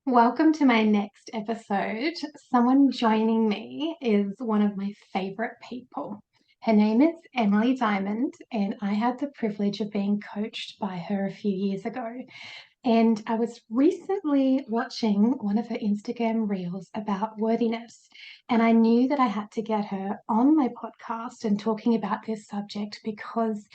Welcome to my next episode. Someone joining me is one of my favorite people. Her name is Emily Diamond, and I had the privilege of being coached by her a few years ago. And I was recently watching one of her Instagram reels about worthiness, and I knew that I had to get her on my podcast and talking about this subject because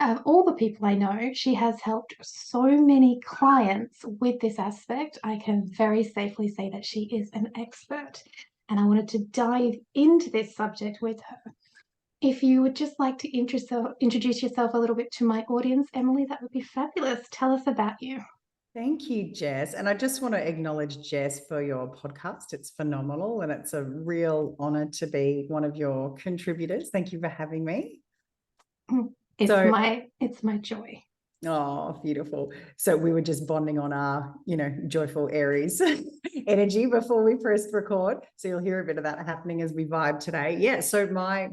of all the people I know, she has helped so many clients with this aspect. I can very safely say that she is an expert, and I wanted to dive into this subject with her. If you would just like to introduce yourself a little bit to my audience, Emily, that would be fabulous. Tell us about you. Thank you, Jess. And I just want to acknowledge Jess for your podcast. It's phenomenal and it's a real honor to be one of your contributors. Thank you for having me. It's my joy. Oh, beautiful. So we were just bonding on our, joyful Aries energy before we pressed record. So you'll hear a bit of that happening as we vibe today. Yeah. So my,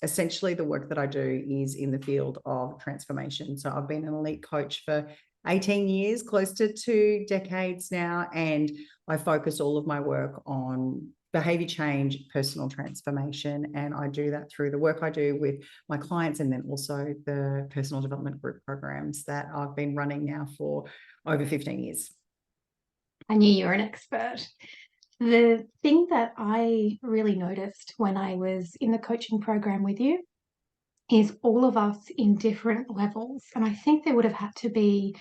essentially the work that I do is in the field of transformation. So I've been an elite coach for 18 years, close to 2 decades now. And I focus all of my work on behavior change, personal transformation. And I do that through the work I do with my clients and then also the personal development group programs that I've been running now for over 15 years. I knew you were an expert. The thing that I really noticed when I was in the coaching program with you is all of us in different levels. And I think there would have had to be,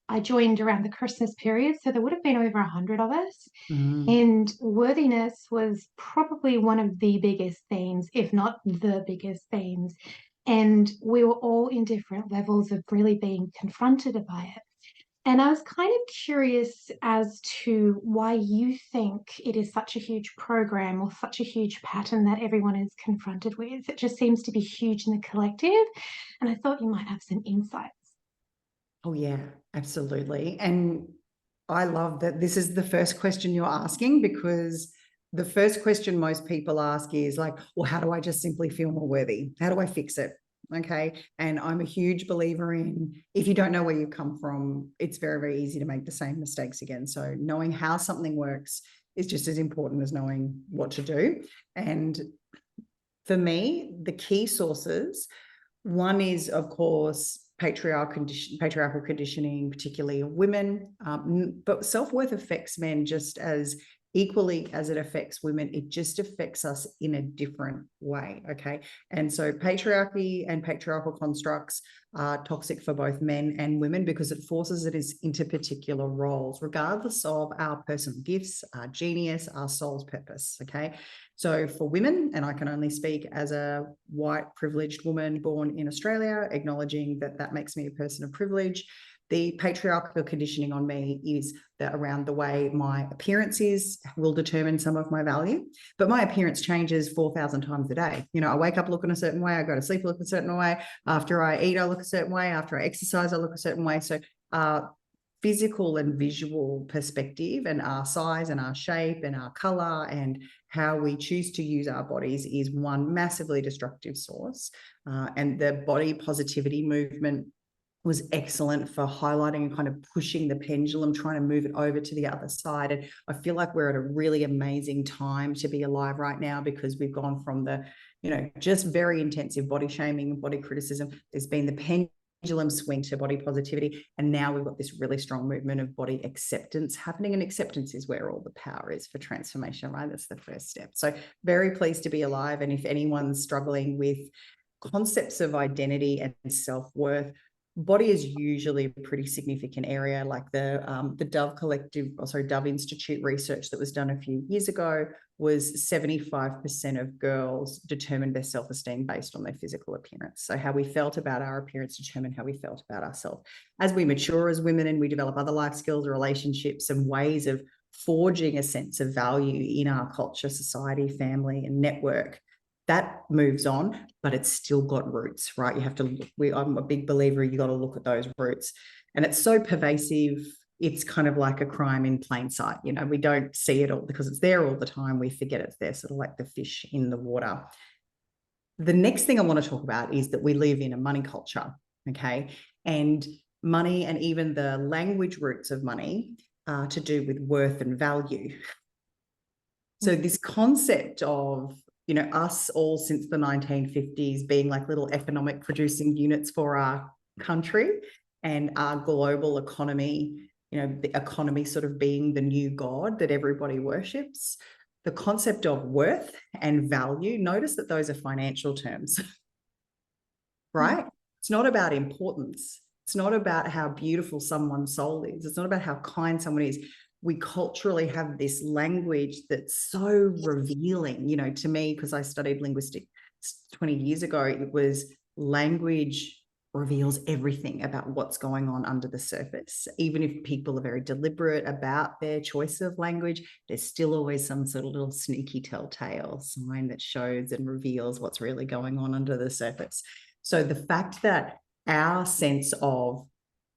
I joined around the Christmas period, so there would have been over 100 of us. And worthiness was probably one of the biggest themes, if not the biggest themes. And we were all in different levels of really being confronted by it. And I was kind of curious as to why you think it is such a huge program or such a huge pattern that everyone is confronted with. It just seems to be huge in the collective. And I thought you might have some insights. Oh, yeah, absolutely. And I love that this is the first question you're asking, because the first question most people ask is like, well, how do I just simply feel more worthy? How do I fix it? Okay. And I'm a huge believer in, if you don't know where you come from, it's very, very easy to make the same mistakes again. So knowing how something works is just as important as knowing what to do. And for me, the key sources, one is, of course, patriarchal conditioning, particularly of women, but self-worth affects men just as equally as it affects women. It just affects us in a different way, okay? And so patriarchy and patriarchal constructs are toxic for both men and women because it forces us into particular roles, regardless of our personal gifts, our genius, our soul's purpose, okay? So for women, and I can only speak as a white privileged woman born in Australia, acknowledging that that makes me a person of privilege, the patriarchal conditioning on me is that around the way my appearance is will determine some of my value. But my appearance changes 4,000 times a day. You know, I wake up looking a certain way, I go to sleep looking a certain way. After I eat, I look a certain way. After I exercise, I look a certain way. So physical and visual perspective and our size and our shape and our color and how we choose to use our bodies is one massively destructive source. And the body positivity movement was excellent for highlighting and kind of pushing the pendulum, trying to move it over to the other side. And I feel like we're at a really amazing time to be alive right now, because we've gone from the, just very intensive body shaming and body criticism. There's been the pendulum swing to body positivity. And now we've got this really strong movement of body acceptance happening. And acceptance is where all the power is for transformation, right? That's the first step. So very pleased to be alive. And if anyone's struggling with concepts of identity and self-worth, body is usually a pretty significant area. Like the Dove Institute research that was done a few years ago was 75% of girls determined their self-esteem based on their physical appearance. So how we felt about our appearance determined how we felt about ourselves. As we mature as women and we develop other life skills, relationships, and ways of forging a sense of value in our culture, society, family, and network, that moves on, but it's still got roots, right? You have to look, I'm a big believer, you got to look at those roots. And it's so pervasive, it's kind of like a crime in plain sight. We don't see it all because it's there all the time. We forget it's there, sort of like the fish in the water. The next thing I want to talk about is that we live in a money culture, okay? And money and even the language roots of money to do with worth and value. So this concept of, you know, us all since the 1950s being like little economic producing units for our country and our global economy, you know, the economy sort of being the new god that everybody worships. The concept of worth and value, notice that those are financial terms, right? It's not about importance. It's not about how beautiful someone's soul is. It's not about how kind someone is. We culturally have this language that's so revealing, you know, to me, because I studied linguistics 20 years ago, it was language reveals everything about what's going on under the surface. Even if people are very deliberate about their choice of language, there's still always some sort of little sneaky telltale sign that shows and reveals what's really going on under the surface. So the fact that our sense of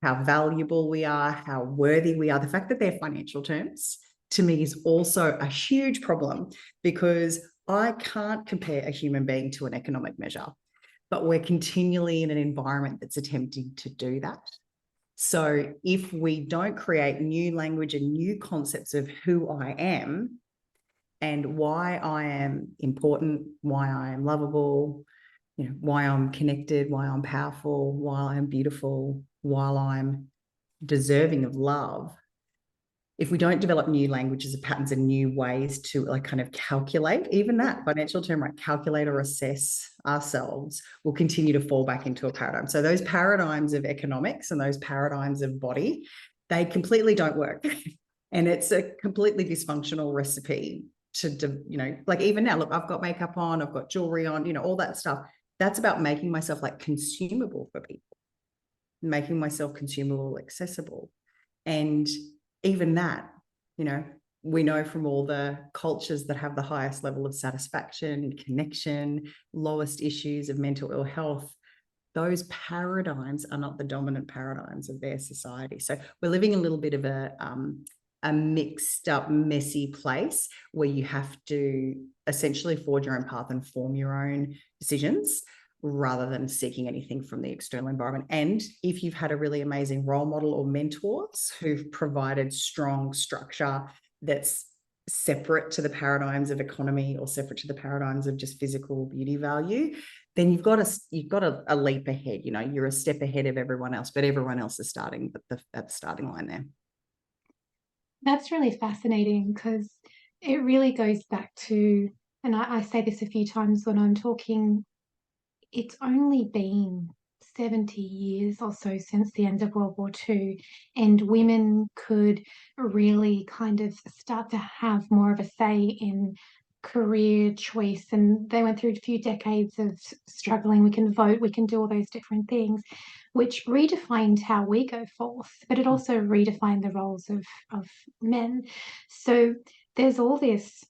how valuable we are, how worthy we are, the fact that they're financial terms, to me is also a huge problem, because I can't compare a human being to an economic measure, but we're continually in an environment that's attempting to do that. So if we don't create new language and new concepts of who I am and why I am important, why I am lovable, you know, why I'm connected, why I'm powerful, why I'm beautiful, while I'm deserving of love, if we don't develop new languages and patterns and new ways to like kind of calculate, even that financial term, right, calculate or assess ourselves, we'll continue to fall back into a paradigm. So those paradigms of economics and those paradigms of body, they completely don't work. And it's a completely dysfunctional recipe to, you know, like even now, look, I've got makeup on, I've got jewelry on, you know, all that stuff. That's about making myself like consumable for people, making myself consumable, accessible. And even that, you know, we know from all the cultures that have the highest level of satisfaction, connection, lowest issues of mental ill health, those paradigms are not the dominant paradigms of their society. So we're living in a little bit of a mixed up, messy place where you have to essentially forge your own path and form your own decisions, rather than seeking anything from the external environment. And if you've had a really amazing role model or mentors who've provided strong structure that's separate to the paradigms of economy or separate to the paradigms of just physical beauty value, then you've got a leap ahead. You know, you're a step ahead of everyone else, but everyone else is starting at the starting line there. That's really fascinating, because it really goes back to, and I say this a few times when I'm talking, it's only been 70 years or so since the end of World War II, and women could really kind of start to have more of a say in career choice. And they went through a few decades of struggling. We can vote, we can do all those different things, which redefined how we go forth, but it also redefined the roles of men. So there's all this,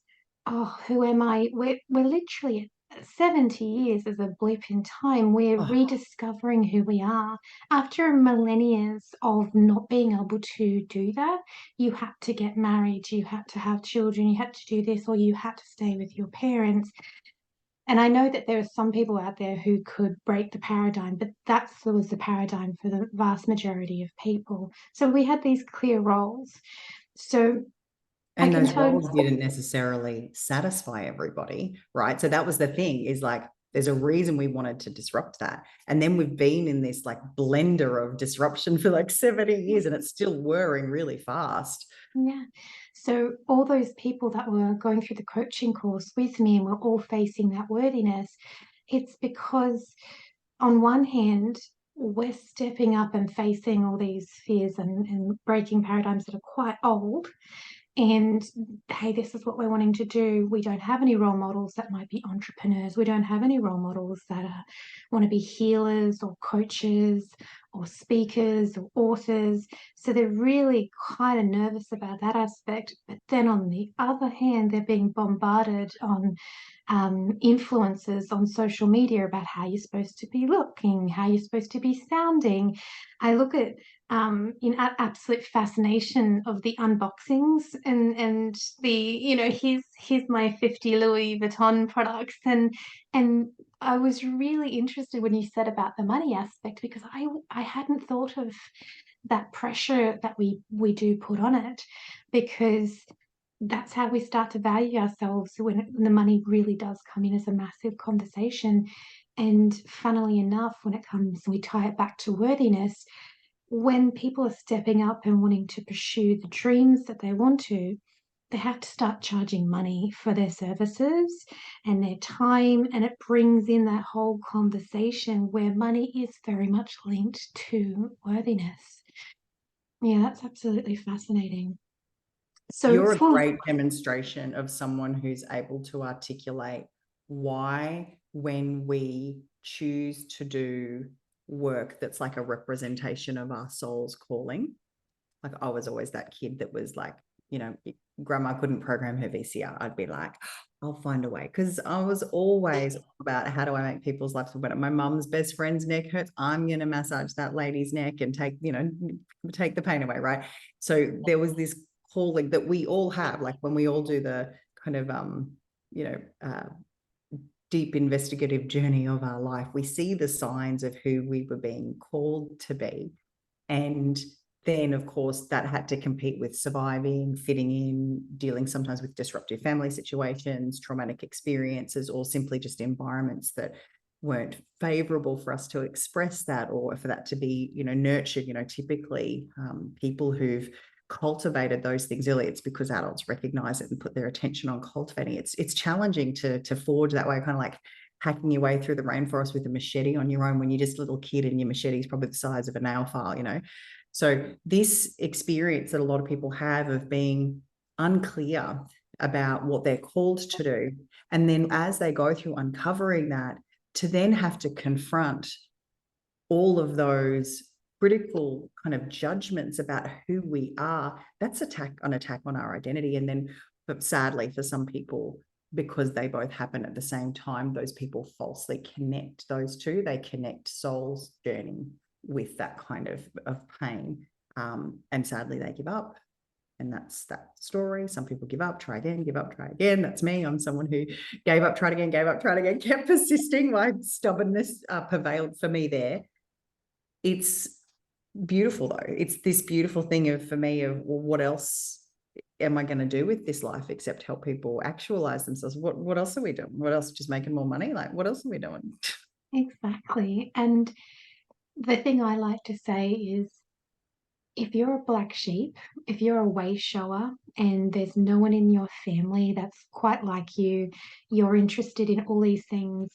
oh, who am I? We're literally 70 years is a blip in time. We're rediscovering who we are. After millennia of not being able to do that, you had to get married, you had to have children, you had to do this, or you had to stay with your parents. And I know that there are some people out there who could break the paradigm, but that was the paradigm for the vast majority of people. So we had these clear roles. So and those roles didn't necessarily satisfy everybody, right? So that was the thing, is like, there's a reason we wanted to disrupt that. And then we've been in this like blender of disruption for like 70 years, and it's still whirring really fast. Yeah. So all those people that were going through the coaching course with me and were all facing that worthiness, it's because on one hand, we're stepping up and facing all these fears and breaking paradigms that are quite old. And hey, this is what we're wanting to do. We don't have any role models that might be entrepreneurs. We don't have any role models that want to be healers or coaches or speakers or authors. So they're really kind of nervous about that aspect. But then on the other hand, they're being bombarded on influences on social media about how you're supposed to be looking, how you're supposed to be sounding. I look at in absolute fascination of the unboxings and the, you know, here's my 50 Louis Vuitton products, and I was really interested when you said about the money aspect, because I hadn't thought of that pressure that we do put on it, because that's how we start to value ourselves when the money really does come in as a massive conversation. And funnily enough, when it comes, we tie it back to worthiness, when people are stepping up and wanting to pursue the dreams that they want to, they have to start charging money for their services and their time. And it brings in that whole conversation where money is very much linked to worthiness. Yeah, that's absolutely fascinating. So You're a for great demonstration of someone who's able to articulate why, when we choose to do work that's like a representation of our soul's calling. Like, I was always that kid that was like, you know, grandma couldn't program her VCR. I'd be like, I'll find a way. Because I was always about how do I make people's lives feel better. My mum's best friend's neck hurts. I'm going to massage that lady's neck and take the pain away. Right. So there was this calling that we all have, like when we all do the kind of, deep investigative journey of our life, we see the signs of who we were being called to be. And then, of course, that had to compete with surviving, fitting in, dealing sometimes with disruptive family situations, traumatic experiences, or simply just environments that weren't favorable for us to express that or for that to be, nurtured. Typically people who've cultivated those things early, it's because adults recognize it and put their attention on cultivating it. It's challenging to forge that way, kind of like hacking your way through the rainforest with a machete on your own when you're just a little kid and your machete is probably the size of a nail file. So this experience that a lot of people have of being unclear about what they're called to do, and then as they go through uncovering that, to then have to confront all of those critical kind of judgments about who we are, that's attack on our identity. And then, but sadly for some people, because they both happen at the same time, those people falsely connect those two. They connect soul's journey with that kind of pain. And sadly, they give up. And that's that story. Some people give up, try again, give up, try again. That's me. I'm someone who gave up, tried again, gave up, tried again, kept persisting. My stubbornness prevailed for me there. It's beautiful, though. It's this beautiful thing for me of, well, what else am I going to do with this life except help people actualize themselves? What else are we doing? What else? Just making more money? Like, what else are we doing? exactly. And the thing I like to say is, if you're a black sheep, if you're a way shower and there's no one in your family that's quite like you, you're interested in all these things,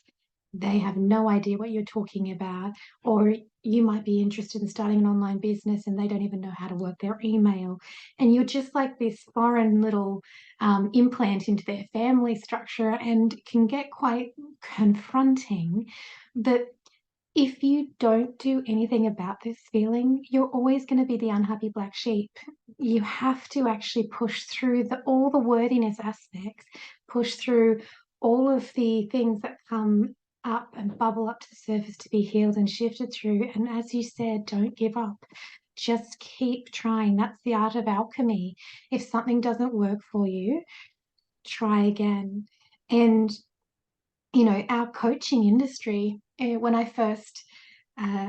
they have no idea what you're talking about, or you might be interested in starting an online business and they don't even know how to work their email. And you're just like this foreign little implant into their family structure, and can get quite confronting. But if you don't do anything about this feeling, you're always going to be the unhappy black sheep. You have to actually push through all the worthiness aspects, push through all of the things that come up and bubble up to the surface to be healed and shifted through. And as you said, don't give up. Just keep trying. That's the art of alchemy. If something doesn't work for you, try again. And our coaching industry, when I first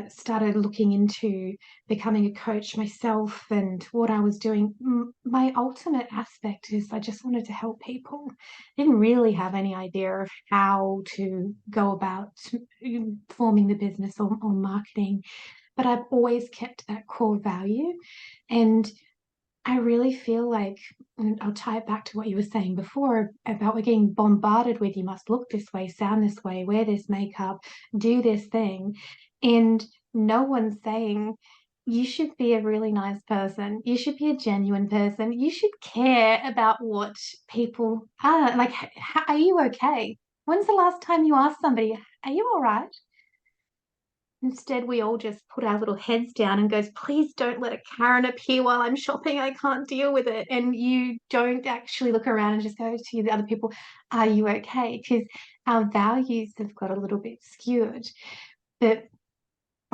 started looking into becoming a coach myself and what I was doing, my ultimate aspect is I just wanted to help people. I didn't really have any idea of how to go about forming the business or marketing, but I've always kept that core value. And I really feel like, and I'll tie it back to what you were saying before about we're getting bombarded with, you must look this way, sound this way, wear this makeup, do this thing. And no one's saying you should be a really nice person. You should be a genuine person. You should care about what people are. Like, are you okay? When's the last time you asked somebody, are you all right? Instead, we all just put our little heads down and goes, please don't let a Karen appear while I'm shopping. I can't deal with it. And you don't actually look around and just go to the other people, are you okay? Because our values have got a little bit skewed. But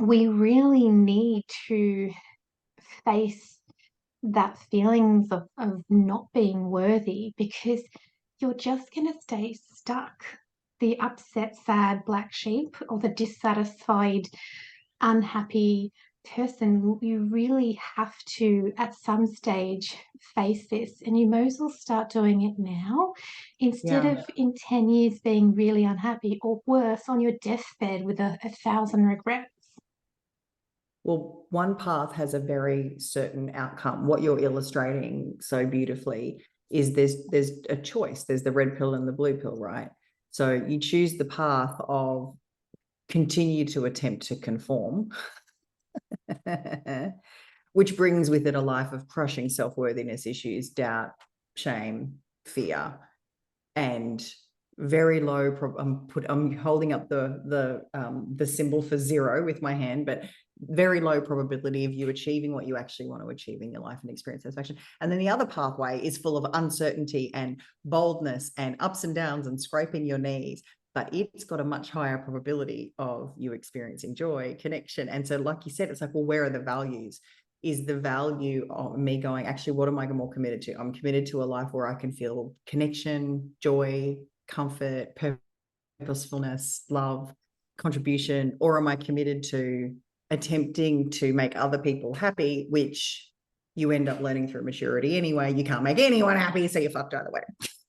we really need to face that feelings of not being worthy, because you're just going to stay stuck. The upset, sad black sheep, or the dissatisfied, unhappy person, you really have to, at some stage, face this, and you may as well start doing it now instead Yeah. of in 10 years being really unhappy, or worse, on your deathbed with a thousand regrets. Well, one path has a very certain outcome. What you're illustrating so beautifully is there's a choice. There's the red pill and the blue pill, right? So you choose the path of continue to attempt to conform, which brings with it a life of crushing self-worthiness issues, doubt, shame, fear, and very low. I'm holding up the symbol for 0 with my hand, but very low probability of you achieving what you actually want to achieve in your life and experience satisfaction. And then the other pathway is full of uncertainty and boldness and ups and downs and scraping your knees, but it's got a much higher probability of you experiencing joy, connection. And so, like you said, it's like, well, where are the values? Is the value of me going, actually, what am I more committed to? I'm committed to a life where I can feel connection, joy, comfort, purposefulness, love, contribution, or am I committed to attempting to make other people happy, which you end up learning through maturity anyway. You can't make anyone happy, so you're fucked either way.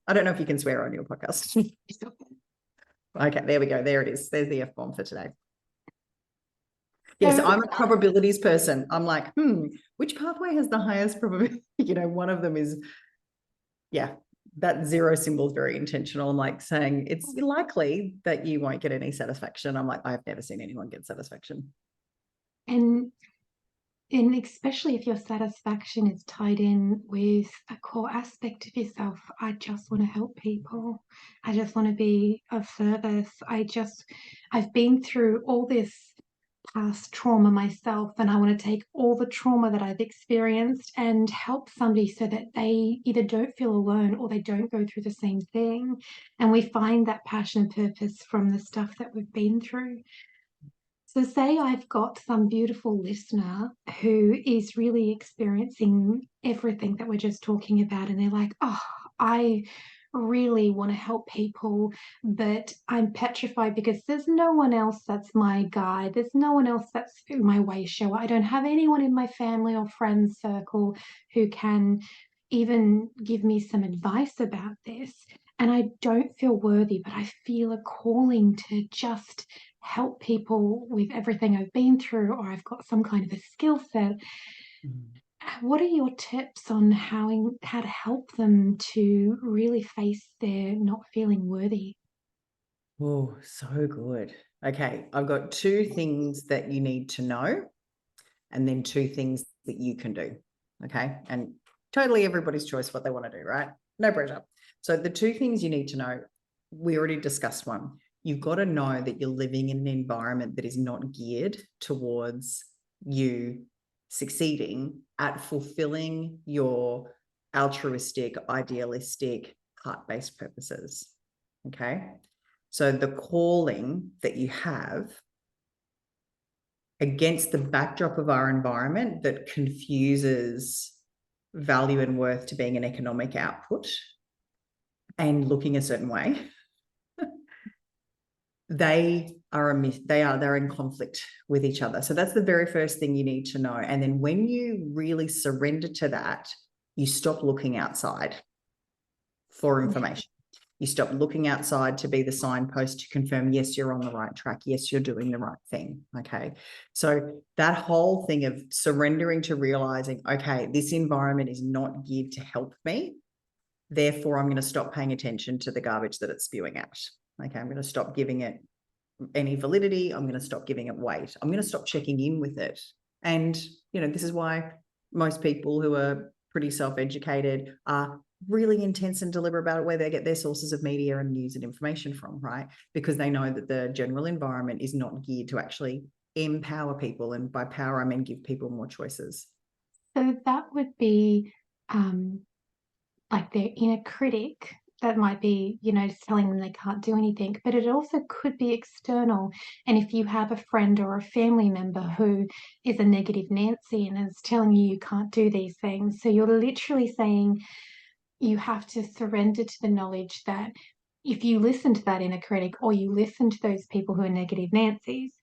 I don't know if you can swear on your podcast. Okay, there we go. There it is. There's the F-bomb for today. Yes, I'm a probabilities person. I'm like, which pathway has the highest probability? One of them is, that 0 symbol is very intentional. I'm like saying it's likely that you won't get any satisfaction. I'm like, I've never seen anyone get satisfaction. And especially if your satisfaction is tied in with a core aspect of yourself. I just want to help people. I just want to be of service. I've been through all this past trauma myself, and I want to take all the trauma that I've experienced and help somebody so that they either don't feel alone or they don't go through the same thing. And we find that passion and purpose from the stuff that we've been through. So say I've got some beautiful listener who is really experiencing everything that we're just talking about, and they're like, oh, I really want to help people, but I'm petrified because there's no one else that's my guide. There's no one else that's my way shower. I don't have anyone in my family or friends circle who can even give me some advice about this. And I don't feel worthy, but I feel a calling to just help people with everything I've been through, or I've got some kind of a skill set. What are your tips on how to help them to really face their not feeling worthy? Oh, so good. Okay, I've got 2 things that you need to know, and then 2 things that you can do. Okay, and totally everybody's choice what they want to do, right? No pressure. So the 2 things you need to know, we already discussed one. You've got to know that you're living in an environment that is not geared towards you succeeding at fulfilling your altruistic, idealistic, heart-based purposes. Okay. So the calling that you have against the backdrop of our environment that confuses value and worth to being an economic output and looking a certain way, they're in conflict with each other. So that's the very first thing you need to know. And then when you really surrender to that, you stop looking outside for information. You stop looking outside to be the signpost to confirm, yes, you're on the right track. Yes, you're doing the right thing. Okay. So that whole thing of surrendering to realizing, okay, this environment is not geared to help me. Therefore, I'm going to stop paying attention to the garbage that it's spewing out. Okay. I'm going to stop giving it any validity. I'm going to stop giving it weight. I'm going to stop checking in with it. And, this is why most people who are pretty self-educated are really intense and deliberate about where they get their sources of media and news and information from, right? Because they know that the general environment is not geared to actually empower people. And by power, I mean give people more choices. So that would be like their inner critic that might be, telling them they can't do anything, but it also could be external. And if you have a friend or a family member who is a negative Nancy and is telling you can't do these things, so you're literally saying you have to surrender to the knowledge that if you listen to that inner critic or you listen to those people who are negative Nancy's,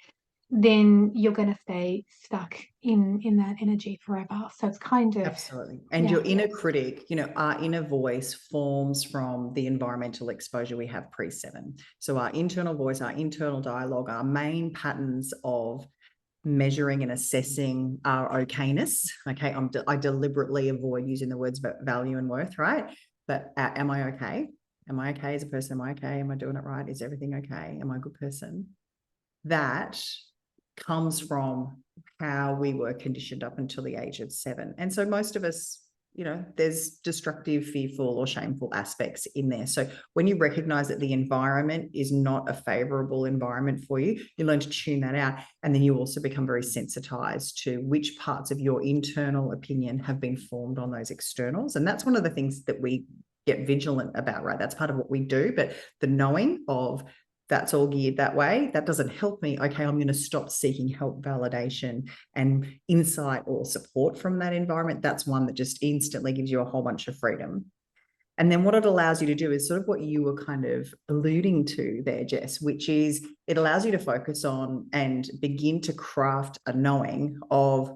then you're going to stay stuck in that energy forever. So it's kind of, absolutely. And yeah. your inner critic, our inner voice forms from the environmental exposure we have pre-7. So our internal voice, our internal dialogue, our main patterns of measuring and assessing our okayness. Okay, I deliberately avoid using the words value and worth, right? But am I okay? Am I okay as a person? Am I okay? Am I doing it right? Is everything okay? Am I a good person? That comes from how we were conditioned up until the age of 7. And so most of us, there's destructive, fearful, or shameful aspects in there. So when you recognize that the environment is not a favorable environment for you, you learn to tune that out. And then you also become very sensitized to which parts of your internal opinion have been formed on those externals. And that's one of the things that we get vigilant about, right? That's part of what we do. But the knowing of that's all geared that way, that doesn't help me. Okay, I'm going to stop seeking help, validation, and insight or support from that environment. That's one that just instantly gives you a whole bunch of freedom. And then what it allows you to do is sort of what you were kind of alluding to there, Jess, which is it allows you to focus on and begin to craft a knowing of,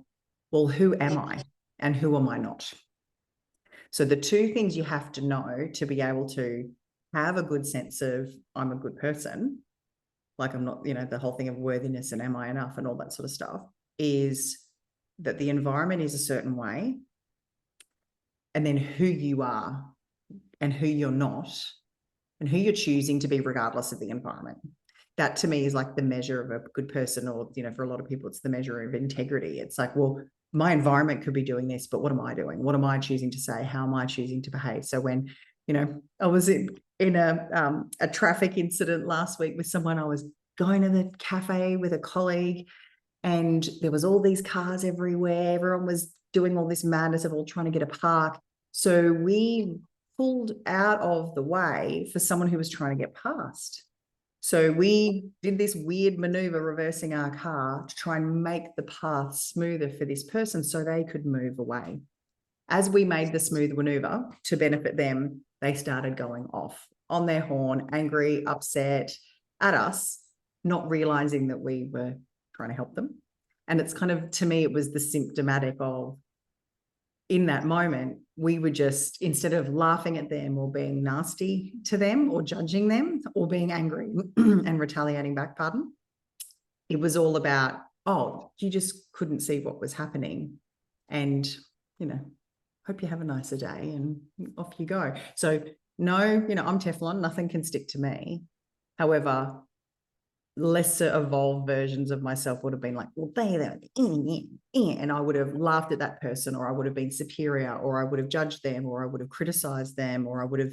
well, who am I and who am I not? So the two things you have to know to be able to have a good sense of I'm a good person, like I'm not, the whole thing of worthiness and am I enough and all that sort of stuff, is that the environment is a certain way, and then who you are and who you're not and who you're choosing to be regardless of the environment. That to me is like the measure of a good person, or, for a lot of people, it's the measure of integrity. It's like, well, my environment could be doing this, but what am I doing? What am I choosing to say? How am I choosing to behave? So when, I was in a traffic incident last week with someone. I was going to the cafe with a colleague, and there was all these cars everywhere. Everyone was doing all this madness of all trying to get a park. So we pulled out of the way for someone who was trying to get past. So we did this weird maneuver, reversing our car to try and make the path smoother for this person so they could move away. As we made the smooth maneuver to benefit them, they started going off on their horn, angry, upset at us, not realizing that we were trying to help them. And it's kind of, to me, it was the symptomatic of, in that moment, we were just, instead of laughing at them or being nasty to them or judging them or being angry and retaliating back, it was all about, oh, you just couldn't see what was happening. And, hope you have a nicer day, and off you go. So no, I'm Teflon, nothing can stick to me. However, lesser evolved versions of myself would have been like, well, and I would have laughed at that person, or I would have been superior, or I would have judged them, or I would have criticized them, or I would have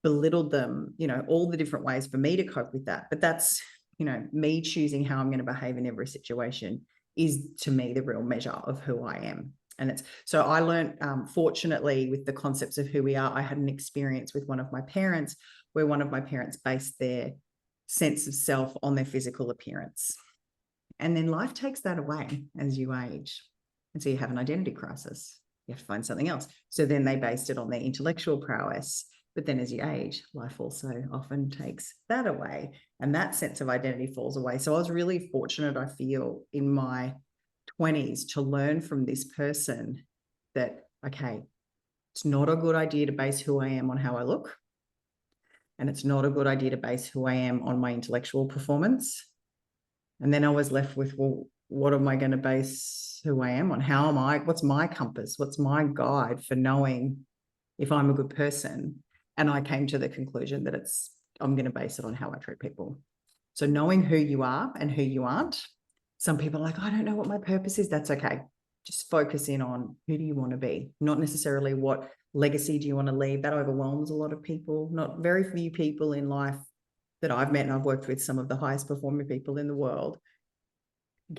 belittled them, all the different ways for me to cope with that. But that's, me choosing how I'm going to behave in every situation is, to me, the real measure of who I am. And it's, so I learned, fortunately, with the concepts of who we are, I had an experience with one of my parents where one of my parents based their sense of self on their physical appearance. And then life takes that away as you age. And so you have an identity crisis. You have to find something else. So then they based it on their intellectual prowess. But then as you age, life also often takes that away. And that sense of identity falls away. So I was really fortunate, I feel, in my 20s to learn from this person that, okay, it's not a good idea to base who I am on how I look. And it's not a good idea to base who I am on my intellectual performance. And then I was left with, well, what am I going to base who I am on? How am I? What's my compass? What's my guide for knowing if I'm a good person? And I came to the conclusion that I'm going to base it on how I treat people. So knowing who you are and who you aren't. Some people are like, I don't know what my purpose is. That's okay. Just focus in on who do you want to be, not necessarily what legacy do you want to leave. That overwhelms a lot of people. Not very few people in life that I've met, and I've worked with some of the highest performing people in the world,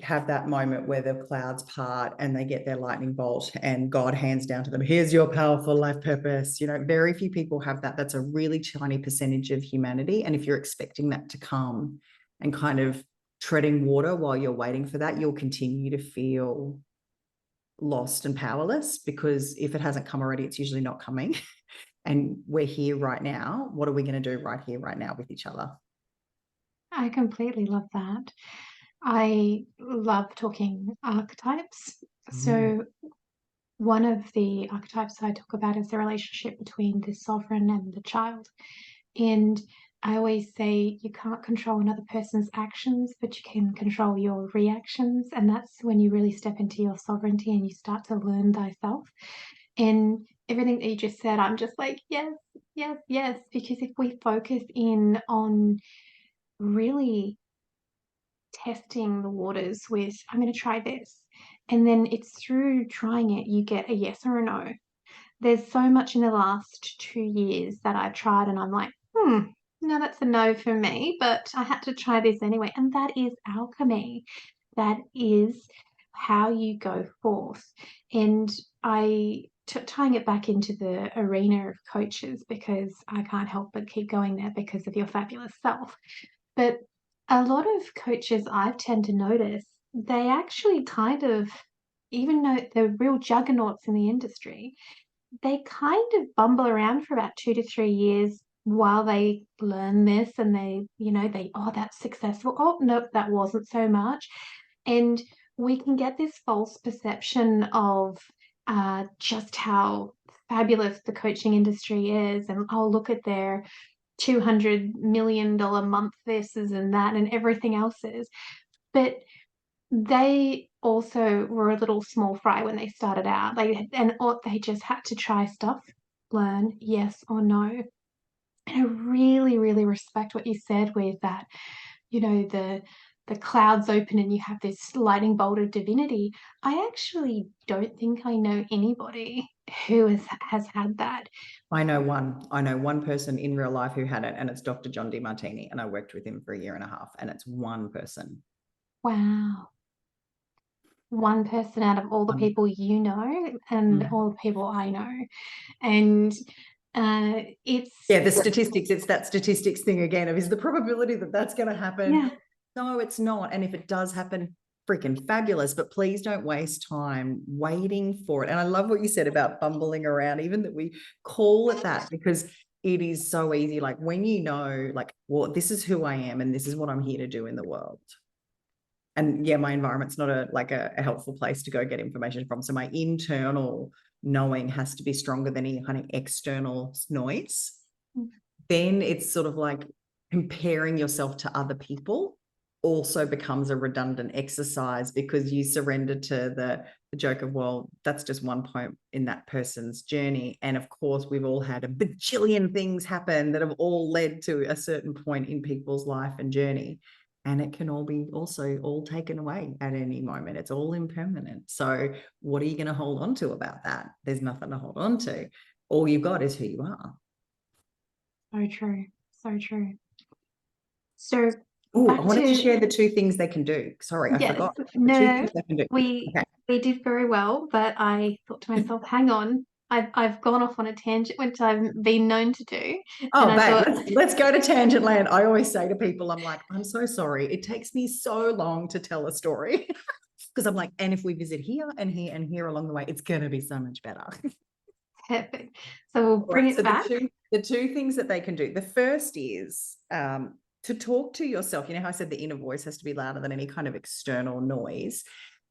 have that moment where the clouds part and they get their lightning bolt and God hands down to them, here's your powerful life purpose. Very few people have that. That's a really tiny percentage of humanity. And if you're expecting that to come and kind of treading water while you're waiting for that, you'll continue to feel lost and powerless, because if it hasn't come already, it's usually not coming. And we're here right now. What are we going to do right here, right now with each other? I completely love that. I love talking archetypes. So one of the archetypes I talk about is the relationship between the sovereign and the child. And I always say you can't control another person's actions, but you can control your reactions. And that's when you really step into your sovereignty and you start to learn thyself. And everything that you just said, I'm just like, yes, yes, yes. Because if we focus in on really testing the waters with, I'm going to try this, and then it's through trying it, you get a yes or a no. There's so much in the last 2 years that I've tried and I'm like, no, that's a no for me, but I had to try this anyway. And that is alchemy. That is how you go forth. And tying it back into the arena of coaches, because I can't help but keep going there because of your fabulous self. But a lot of coaches I tend to notice, they actually kind of, even though they're real juggernauts in the industry, they kind of bumble around for about 2 to 3 years while they learn this and oh, that's successful. Oh, nope, that wasn't so much. And we can get this false perception of just how fabulous the coaching industry is. And oh, look at their $200 million month thises and that and everything else is. But they also were a little small fry when they started out. They just had to try stuff, learn yes or no. And I really, really respect what you said with that, the clouds open and you have this lightning bolt of divinity. I actually don't think I know anybody who has had that. I know one person in real life who had it, and it's Dr. John DeMartini, and I worked with him for 1.5 years, and it's one person. Wow. One person out of all the people you know and all the people I know. And it's the statistics. It's that statistics thing again of, is the probability that that's going to happen? Yeah. No, it's not. And if it does happen, freaking fabulous. But please don't waste time waiting for it. And I love what you said about bumbling around, even that we call it that, because it is so easy. Like when you know, like, well, this is who I am and this is what I'm here to do in the world. And yeah, my environment's not a helpful place to go get information from. So my internal knowing has to be stronger than any kind of external noise. Then it's sort of like comparing yourself to other people also becomes a redundant exercise, because you surrender to the joke of, well, that's just one point in that person's journey. And of course, we've all had a bajillion things happen that have all led to a certain point in people's life and journey. And it can all be also all taken away at any moment. It's all impermanent. So what are you going to hold on to about that? There's nothing to hold on to. All you've got is who you are. So true. So true. So I wanted to share the 2 things they can do. Sorry, I forgot. No, 2 things they can do. we did very well, but I thought to myself, hang on, I've gone off on a tangent, which I've been known to do. Oh, babe, let's go to tangent land. I always say to people, I'm like, I'm so sorry. It takes me so long to tell a story, because I'm like, and if we visit here and here and here along the way, it's going to be so much better. Perfect. So we'll bring it back. The two things that they can do. The first is to talk to yourself. You know how I said the inner voice has to be louder than any kind of external noise?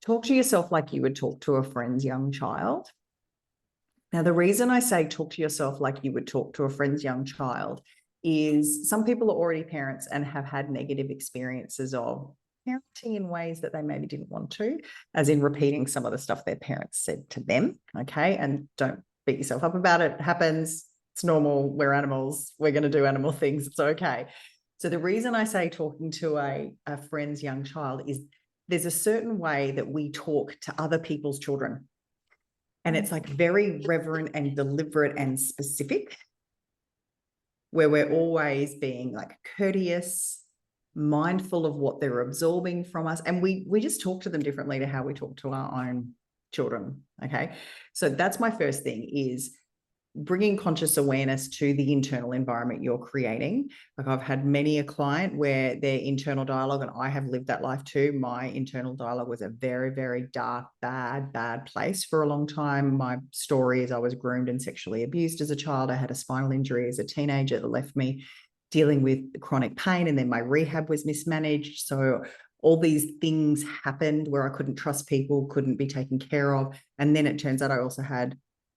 Talk to yourself like you would talk to a friend's young child. Now, the reason I say talk to yourself like you would talk to a friend's young child is some people are already parents and have had negative experiences of parenting in ways that they maybe didn't want to, as in repeating some of the stuff their parents said to them. Okay. And don't beat yourself up about it. It happens. It's normal. We're animals. We're going to do animal things. It's okay. So the reason I say talking to a friend's young child is there's a certain way that we talk to other people's children. And it's like very reverent and deliberate and specific, where we're always being like courteous, mindful of what they're absorbing from us. And we just talk to them differently to how we talk to our own children. Okay. So that's my first thing, is bringing conscious awareness to the internal environment you're creating. Like I've had many a client where their internal dialogue, and I have lived that life too, my internal dialogue was a very, very dark, bad place for a long time. My story is I was groomed and sexually abused as a child. I had a spinal injury as a teenager that left me dealing with chronic pain, and then my rehab was mismanaged. So all these things happened where I couldn't trust people, couldn't be taken care of. And then it turns out I also had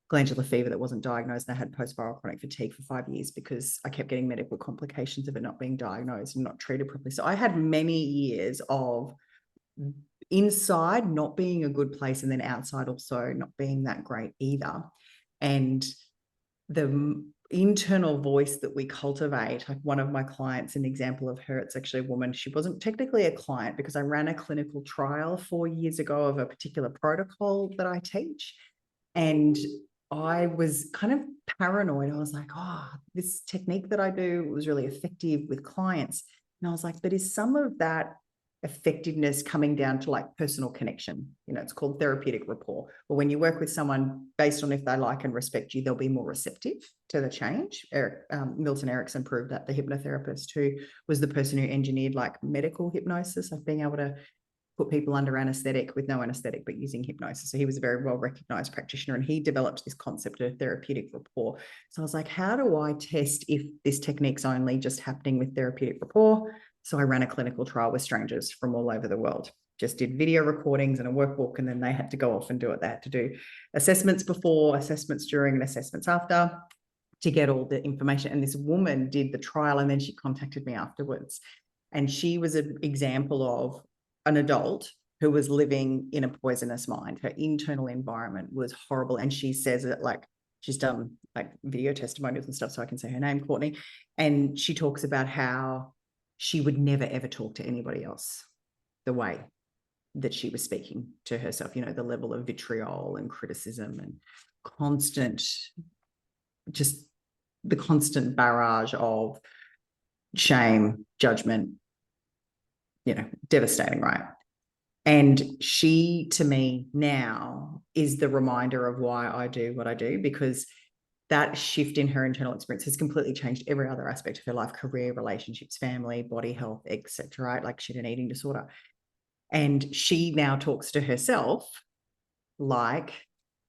glandular fever that wasn't diagnosed, and I had post-viral chronic fatigue for 5 years because I kept getting medical complications of it not being diagnosed and not treated properly. So I had many years of inside not being a good place, and then outside also not being that great either. And the internal voice that we cultivate, like one of my clients, an example of her, it's actually a woman. She wasn't technically a client because I ran a clinical trial 4 years ago of a particular protocol that I teach. And I was kind of paranoid. I was like, oh, this technique that I do was really effective with clients. And I was like, but is some of that effectiveness coming down to like personal connection? You know, it's called therapeutic rapport. But when you work with someone based on if they like and respect you, they'll be more receptive to the change. Milton Erickson proved that, the hypnotherapist who was the person who engineered like medical hypnosis, like being able to put people under anesthetic with no anesthetic, but using hypnosis. So he was a very well-recognized practitioner, and he developed this concept of therapeutic rapport. So I was like, how do I test if this technique's only just happening with therapeutic rapport? So I ran a clinical trial with strangers from all over the world, just did video recordings and a workbook, and then they had to go off and do it. They had to do assessments before, assessments during, and assessments after to get all the information. And this woman did the trial, and then she contacted me afterwards. And she was an example of an adult who was living in a poisonous mind. Her internal environment was horrible. And she says it like, she's done like video testimonials and stuff, so I can say her name, Courtney. And she talks about how she would never, ever talk to anybody else the way that she was speaking to herself, you know, the level of vitriol and criticism and constant, just the constant barrage of shame, judgment, you know, devastating, right? And she, to me now, is the reminder of why I do what I do, because that shift in her internal experience has completely changed every other aspect of her life: career, relationships, family, body health, etc. Right? Like she had an eating disorder. And she now talks to herself like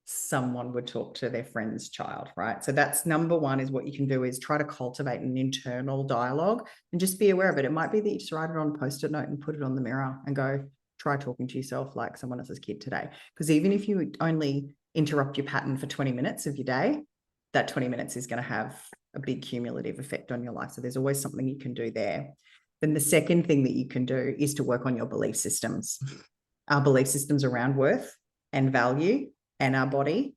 someone would talk to their friend's child, right? So that's number one, is what you can do is try to cultivate an internal dialogue and just be aware of it. It might be that you just write it on a Post-it note and put it on the mirror and go, try talking to yourself like someone else's kid today. Because even if you only interrupt your pattern for 20 minutes of your day, that 20 minutes is going to have a big cumulative effect on your life. So there's always something you can do there. Then the second thing that you can do is to work on your belief systems. Our belief systems around worth and value and our body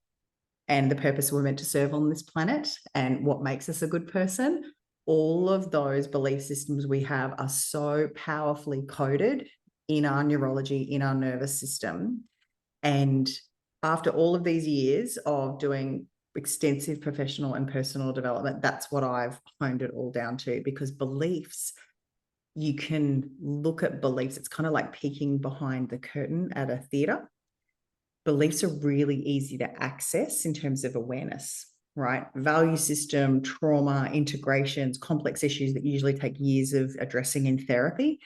and the purpose we're meant to serve on this planet and what makes us a good person. All of those belief systems we have are so powerfully coded in our neurology, in our nervous system. And after all of these years of doing extensive professional and personal development, that's what I've honed it all down to, because beliefs, you can look at beliefs. It's kind of like peeking behind the curtain at a theater. Beliefs are really easy to access in terms of awareness, right? Value system, trauma, integrations, complex issues that usually take years of addressing in therapy.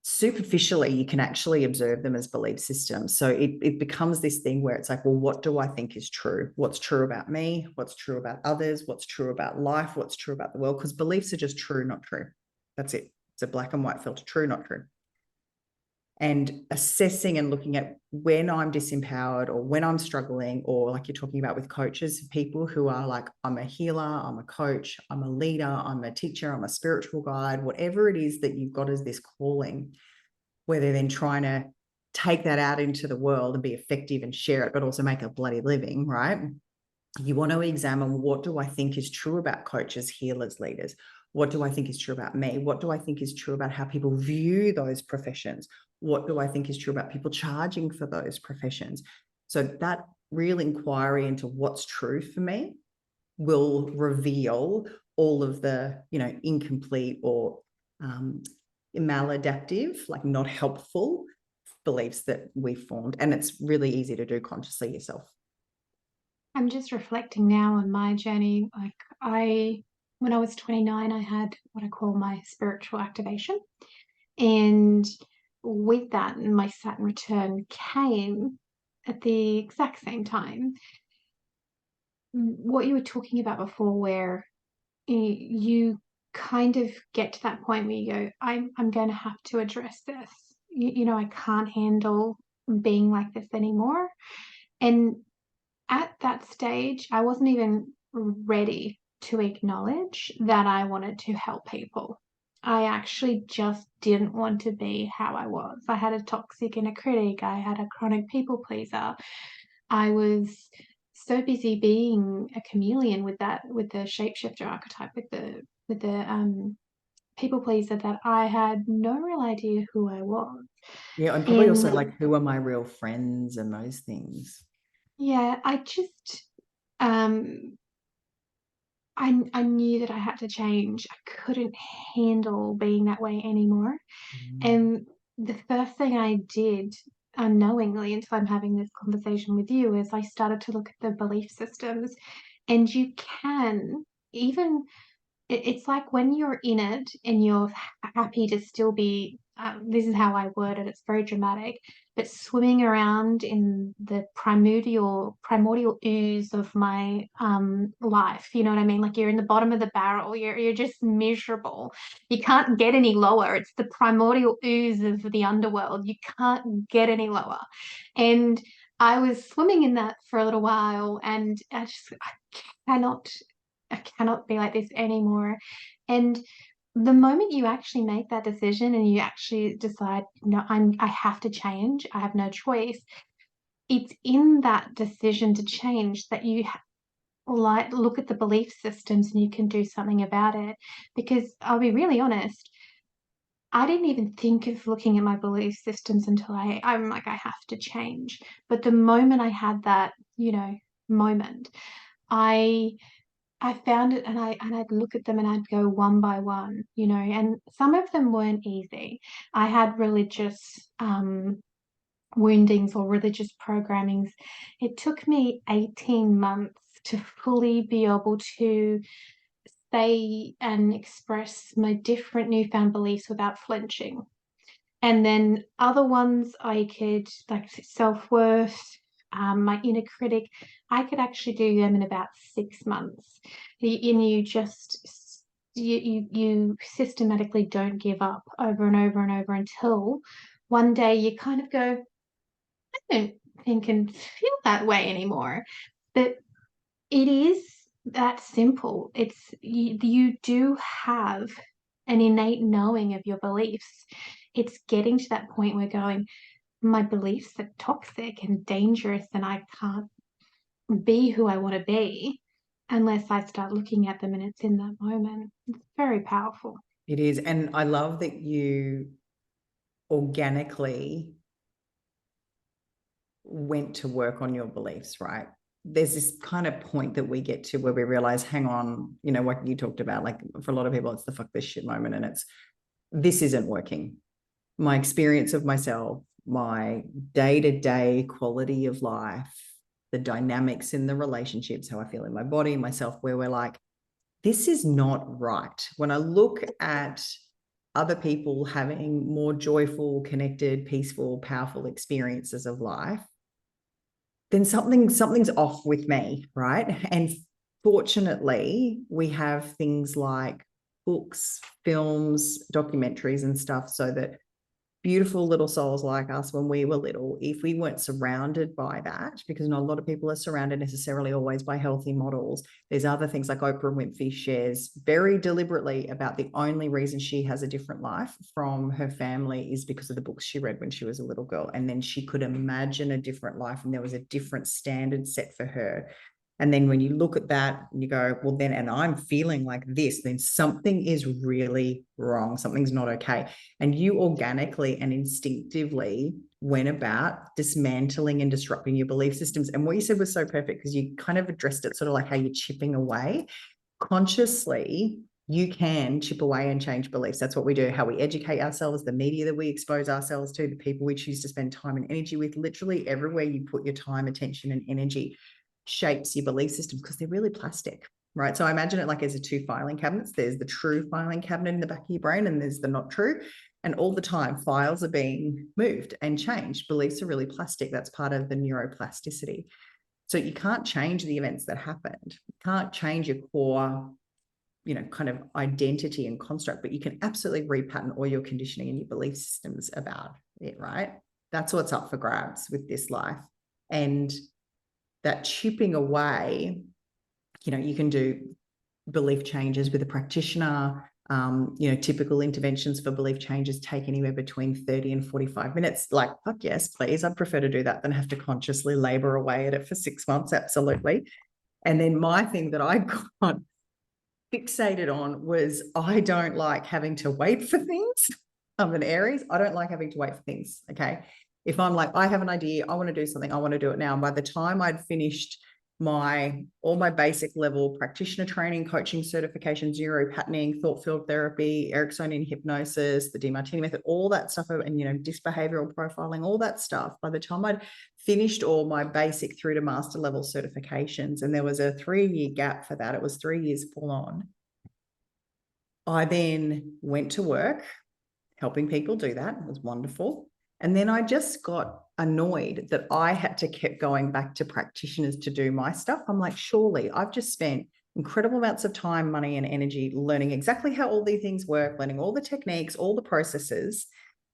Superficially, you can actually observe them as belief systems. So it becomes this thing where it's like, well, what do I think is true? What's true about me? What's true about others? What's true about life? What's true about the world? Because beliefs are just true, not true. That's it. It's a black and white filter, true, not true. And assessing and looking at when I'm disempowered or when I'm struggling, or like you're talking about with coaches, people who are like, I'm a healer, I'm a coach, I'm a leader, I'm a teacher, I'm a spiritual guide, whatever it is that you've got as this calling, where they're then trying to take that out into the world and be effective and share it, but also make a bloody living, right? You want to examine, what do I think is true about coaches, healers, leaders? What do I think is true about me? What do I think is true about how people view those professions? What do I think is true about people charging for those professions? So that real inquiry into what's true for me will reveal all of the, you know, incomplete or maladaptive, like not helpful beliefs that we've formed. And it's really easy to do consciously yourself. I'm just reflecting now on my journey. When I was 29, I had what I call my spiritual activation. And with that, my Saturn return came at the exact same time. What you were talking about before, where you kind of get to that point where you go, I'm going to have to address this. I can't handle being like this anymore. And at that stage, I wasn't even ready to acknowledge that I wanted to help people. I actually just didn't want to be how I was. I had a toxic inner critic. I had a chronic people pleaser. I was so busy being a chameleon with the shapeshifter archetype, with the people pleaser, that I had no real idea who I was. Yeah, and probably also And like, who are my real friends and those things. yeah, um I knew that I had to change. I couldn't handle being that way anymore. Mm. And the first thing I did unknowingly, until I'm having this conversation with you, is I started to look at the belief systems. And you can even it's like when you're in it and you're happy to still be, this is how I word it, it's very dramatic, but swimming around in the primordial ooze of my life. You know what I mean? Like you're in the bottom of the barrel. You're just miserable. You can't get any lower. It's the primordial ooze of the underworld. You can't get any lower. And I was swimming in that for a little while, and I cannot I cannot be like this anymore. And the moment you actually make that decision and you actually decide, no, I have to change, I have no choice, it's in that decision to change that you like look at the belief systems and you can do something about it. Because I'll be really honest, I didn't even think of looking at my belief systems until I'm like, I have to change. But the moment I had that, moment, I I found it, and I'd look at them and I'd go one by one, and some of them weren't easy. I had religious woundings or religious programmings. It took me 18 months to fully be able to say and express my different newfound beliefs without flinching. And then other ones I could, like self-worth, my inner critic, I could actually do them in about 6 months. And you just you systematically don't give up over and over and over until one day you kind of go, I don't think and feel that way anymore. But it is that simple. You do have an innate knowing of your beliefs. It's getting to that point where going, my beliefs are toxic and dangerous, and I can't be who I want to be unless I start looking at them and it's in that moment. It's very powerful. It is. And I love that you organically went to work on your beliefs, right? There's this kind of point that we get to where we realize, hang on, what you talked about, like for a lot of people, it's the fuck this shit moment. And this isn't working. My experience of myself, my day-to-day quality of life, the dynamics in the relationships, how I feel in my body, myself, where we're like, this is not right. When I look at other people having more joyful, connected, peaceful, powerful experiences of life, then something's off with me, right? And fortunately, we have things like books, films, documentaries and stuff, so that beautiful little souls like us, when we were little, if we weren't surrounded by that, because not a lot of people are surrounded necessarily always by healthy models. There's other things like Oprah Winfrey shares very deliberately about the only reason she has a different life from her family is because of the books she read when she was a little girl. And then she could imagine a different life, and there was a different standard set for her. And then when you look at that and you go, well, then, and I'm feeling like this, then something is really wrong. Something's not okay. And you organically and instinctively went about dismantling and disrupting your belief systems. And what you said was so perfect, because you kind of addressed it sort of like how you're chipping away. Consciously, you can chip away and change beliefs. That's what we do, how we educate ourselves, the media that we expose ourselves to, the people we choose to spend time and energy with. Literally everywhere you put your time, attention, and energy shapes your belief systems, because they're really plastic, right? So I imagine it like as a two filing cabinets. There's the true filing cabinet in the back of your brain, and there's the not true. And all the time, files are being moved and changed. Beliefs are really plastic. That's part of the neuroplasticity. So you can't change the events that happened. You can't change your core, kind of identity and construct, but you can absolutely repattern all your conditioning and your belief systems about it, right? That's what's up for grabs with this life. And that chipping away, you know, you can do belief changes with a practitioner. You know, typical interventions for belief changes take anywhere between 30 and 45 minutes. Like, fuck yes, please. I'd prefer to do that than have to consciously labor away at it for 6 months. Absolutely. And then my thing that I got fixated on was I don't like having to wait for things. I'm an Aries. I don't like having to wait for things. Okay. If I'm like, I have an idea, I want to do something, I want to do it now. And by the time I'd finished all my basic level practitioner training, coaching certifications, Neuro-Repatterning, thought field therapy, Ericksonian hypnosis, the DeMartini Method, all that stuff, and, you know, behavioural profiling, all that stuff. By the time I'd finished all my basic through to master level certifications, and there was a 3-year gap for that, it was 3 years full on. I then went to work helping people do that. It was wonderful. And then I just got annoyed that I had to keep going back to practitioners to do my stuff. I'm like, surely I've just spent incredible amounts of time, money, and energy learning exactly how all these things work, learning all the techniques, all the processes.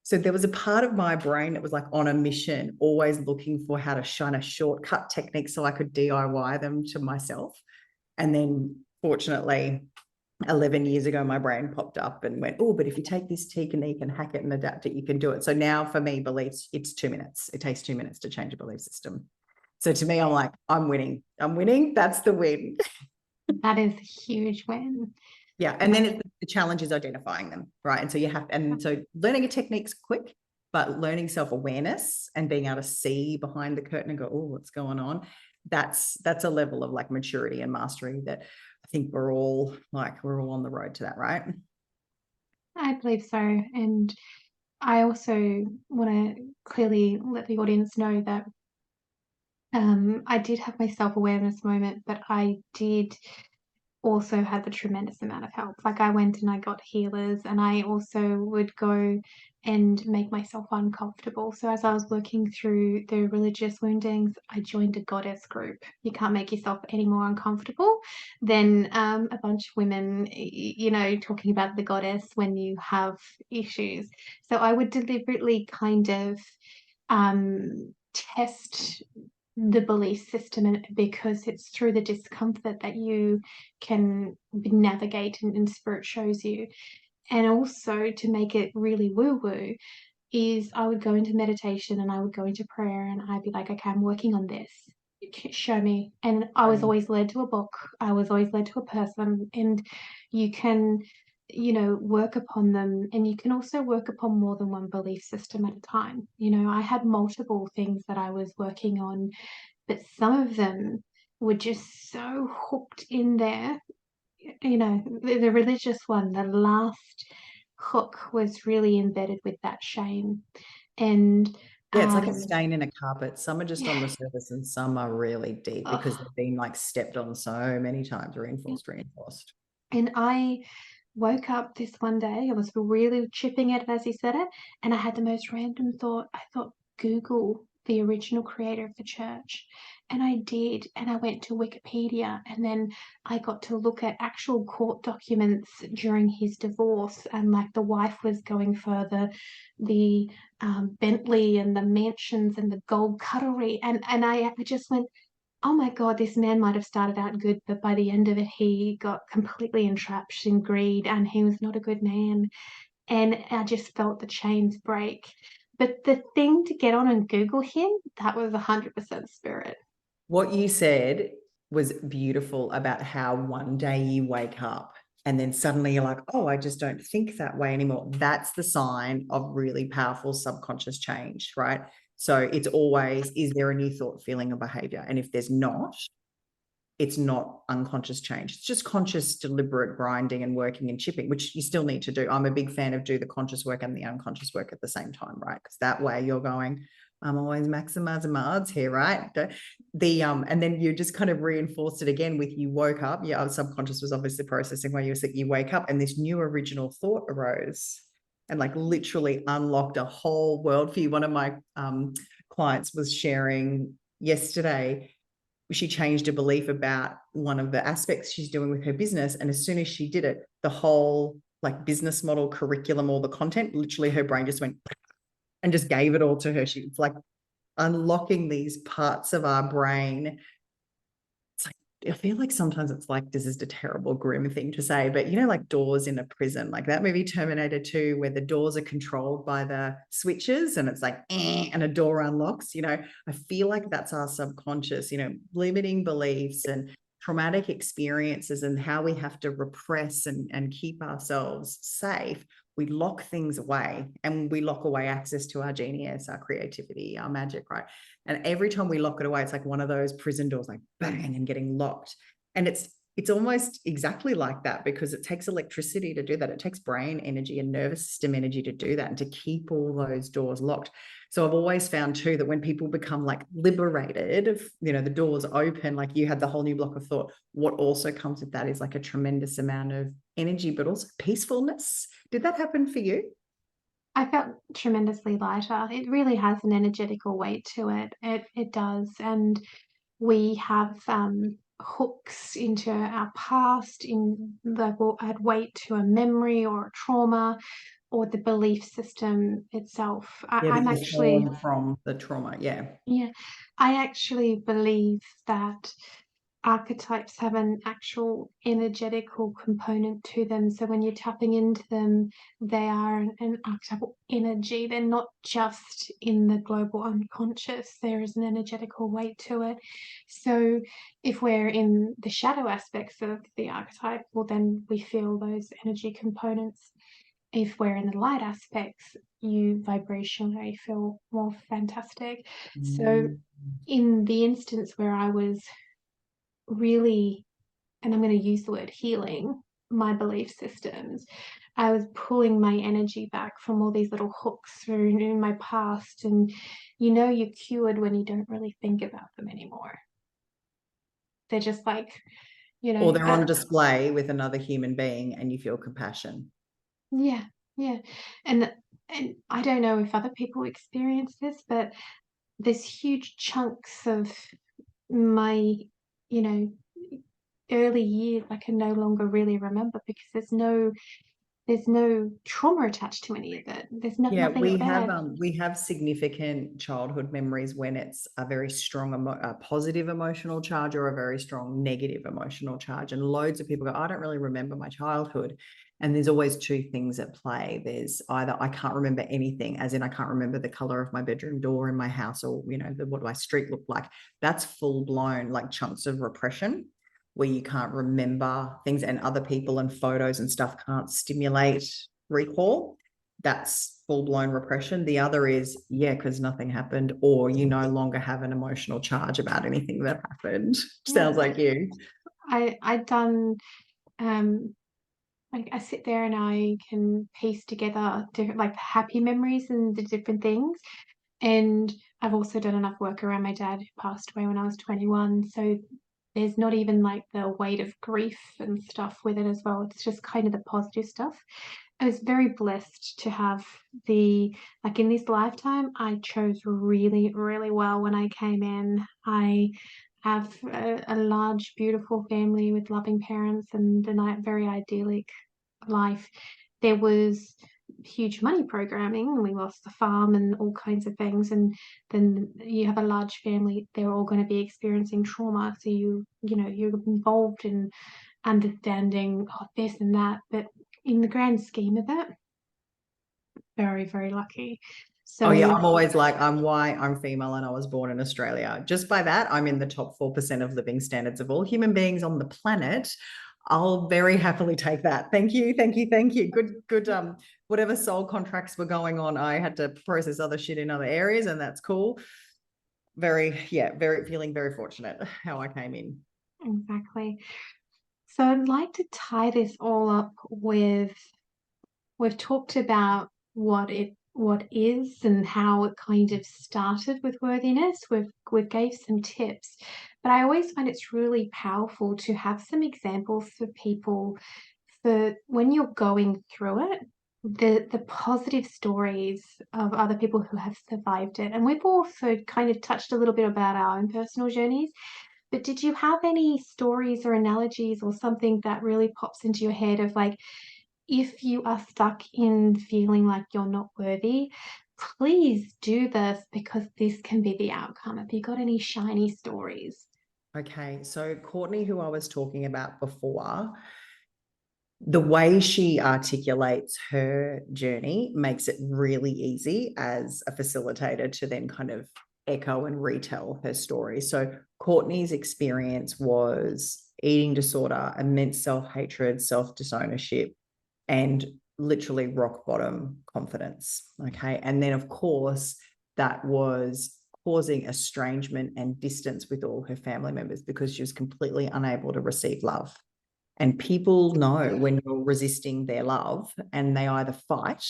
So there was a part of my brain that was like on a mission, always looking for how to shine a shortcut technique so I could DIY them to myself. And then fortunately, 11 years ago, my brain popped up and went, oh, but if you take this technique and hack it and adapt it, you can do it. So now for me, beliefs, it's 2 minutes. It takes 2 minutes to change a belief system. So to me, I'm like, I'm winning. I'm winning. That's the win. That is a huge win. Yeah. And then the challenge is identifying them, right? And so you have, and so learning a technique's quick, but learning self-awareness and being able to see behind the curtain and go, oh, what's going on? That's a level of like maturity and mastery that I think we're all on the road to that, right? I believe so. And I also want to clearly let the audience know that I did have my self-awareness moment, but I did also have a tremendous amount of help. Like I went and I got healers, and I also would go and make myself uncomfortable. So as I was working through the religious woundings, I joined a goddess group. You can't make yourself any more uncomfortable than a bunch of women, you know, talking about the goddess when you have issues. So I would deliberately kind of test the belief system, because it's through the discomfort that you can navigate, and spirit shows you. And also, to make it really woo-woo, is I would go into meditation and I would go into prayer and I'd be like, okay, I'm working on this. Show me. And I was always led to a book. I was always led to a person. And you can, you know, work upon them. And you can also work upon more than one belief system at a time. You know, I had multiple things that I was working on, but some of them were just so hooked in there. You know, the religious one, the last hook was really embedded with that shame. And Yeah, it's like a stain in a carpet. Some are just on the yeah, surface and some are really deep because they've been like stepped on so many times, reinforced. and I woke up this one day, I was really chipping it as he said it, and I had the most random thought. I thought, Google the original creator of the church. And I did, and I went to Wikipedia, and then I got to look at actual court documents during his divorce, and like the wife was going for the Bentley and the mansions and the gold cutlery, and I just went, oh my God, this man might have started out good, but by the end of it, he got completely entrapped in greed and he was not a good man. And I just felt the chains break. But the thing to get on and Google him, that was 100% spirit. What you said was beautiful about how one day you wake up and then suddenly you're like, oh, I just don't think that way anymore. That's the sign of really powerful subconscious change, right? So it's always, is there a new thought, feeling, or behavior? And if there's not, it's not unconscious change. It's just conscious, deliberate grinding and working and chipping, which you still need to do. I'm a big fan of do the conscious work and the unconscious work at the same time, right? Because that way you're going, I'm always maximizing my odds here, right? And then you just kind of reinforced it again with you woke up. Your subconscious was obviously processing where you wake up and this new original thought arose and like literally unlocked a whole world for you. One of my clients was sharing yesterday, she changed a belief about one of the aspects she's doing with her business. And as soon as she did it, the whole like business model, curriculum, all the content, literally her brain just went, and just gave it all to her. She's like unlocking these parts of our brain. It's like, I feel like sometimes it's like, this is a terrible, grim thing to say, but you know, like doors in a prison, like that movie Terminator 2, where the doors are controlled by the switches and it's like, and a door unlocks, you know, I feel like that's our subconscious, you know, limiting beliefs and traumatic experiences and how we have to repress and keep ourselves safe. We lock things away, and we lock away access to our genius, our creativity, our magic, right? And every time we lock it away, it's like one of those prison doors, like bang, and getting locked. And it's almost exactly like that, because it takes electricity to do that. It takes brain energy and nervous system energy to do that and to keep all those doors locked. So I've always found too that when people become like liberated, you know, the doors open, like you had the whole new block of thought, what also comes with that is like a tremendous amount of energy, but also peacefulness. Did that happen for you? I felt tremendously lighter. It really has an energetical weight to it. It does. And we have hooks into our past, in like will add weight to a memory or a trauma or the belief system itself. Yeah, that I'm you actually, form from the trauma. Yeah. yeah, I actually believe that archetypes have an actual energetical component to them. So when you're tapping into them, they are an archetypal energy. They're not just in the global unconscious. There is an energetical weight to it. So if we're in the shadow aspects of the archetype, well, then we feel those energy components. If we're in the light aspects, you vibrationally feel more fantastic. So Mm. in the instance where I was really, and I'm going to use the word healing, my belief systems, I was pulling my energy back from all these little hooks through in my past. And you know, you're cured when you don't really think about them anymore. They're just like, you Or know, they're on display with another human being and you feel compassion. yeah, yeah. And and I don't know if other people experience this, but there's huge chunks of my, you know, early years I can no longer really remember, because there's no trauma attached to any of it. There's Yeah, nothing bad. we have significant childhood memories when it's a very strong a positive emotional charge or a very strong negative emotional charge. And loads of people go, I don't really remember my childhood. And there's always two things at play. There's either I can't remember anything, as in I can't remember the color of my bedroom door in my house, or you know, what my street looked like. That's full blown like chunks of repression, where you can't remember things, and other people and photos and stuff can't stimulate recall. That's full-blown repression. The other is, yeah, because nothing happened, or you no longer have an emotional charge about anything that happened. Yeah, Sounds like you. I done um like I sit there and I can piece together different, like, happy memories and the different things. And I've also done enough work around my dad, who passed away when I was 21. So there's not even like the weight of grief and stuff with it as well. It's just kind of the positive stuff. I was very blessed to have like, in this lifetime, I chose really, really well when I came in. I have a large, beautiful family with loving parents and a very idyllic life. There was huge money programming, and we lost the farm and all kinds of things. And then you have a large family, they're all going to be experiencing trauma. So you're involved in understanding, this and that. But in the grand scheme of it, very, very lucky. Oh yeah, So I'm always like, I'm white, I'm female, and I was born in Australia. Just by that, I'm in the top 4% of living standards of all human beings on the planet. I'll very happily take that. Thank you, thank you, thank you. Good. Whatever soul contracts were going on, I had to process other shit in other areas, and that's cool. Very feeling very fortunate how I came in. exactly. So I'd like to tie this all up with, we've talked about what is and how it kind of started with worthiness. We've gave some tips, but I always find it's really powerful to have some examples for people, for when you're going through it, the positive stories of other people who have survived it. And we've also kind of touched a little bit about our own personal journeys. But did you have any stories or analogies or something that really pops into your head of, like, if you are stuck in feeling like you're not worthy, please do this because this can be the outcome. Have you got any shiny stories? Okay, so Courtney, who I was talking about before, the way she articulates her journey makes it really easy as a facilitator to then kind of echo and retell her story. So Courtney's experience was eating disorder, immense self-hatred, self-disownership, and literally rock bottom confidence. Okay. And then, of course, that was causing estrangement and distance with all her family members because she was completely unable to receive love. And people know when you're resisting their love, and they either fight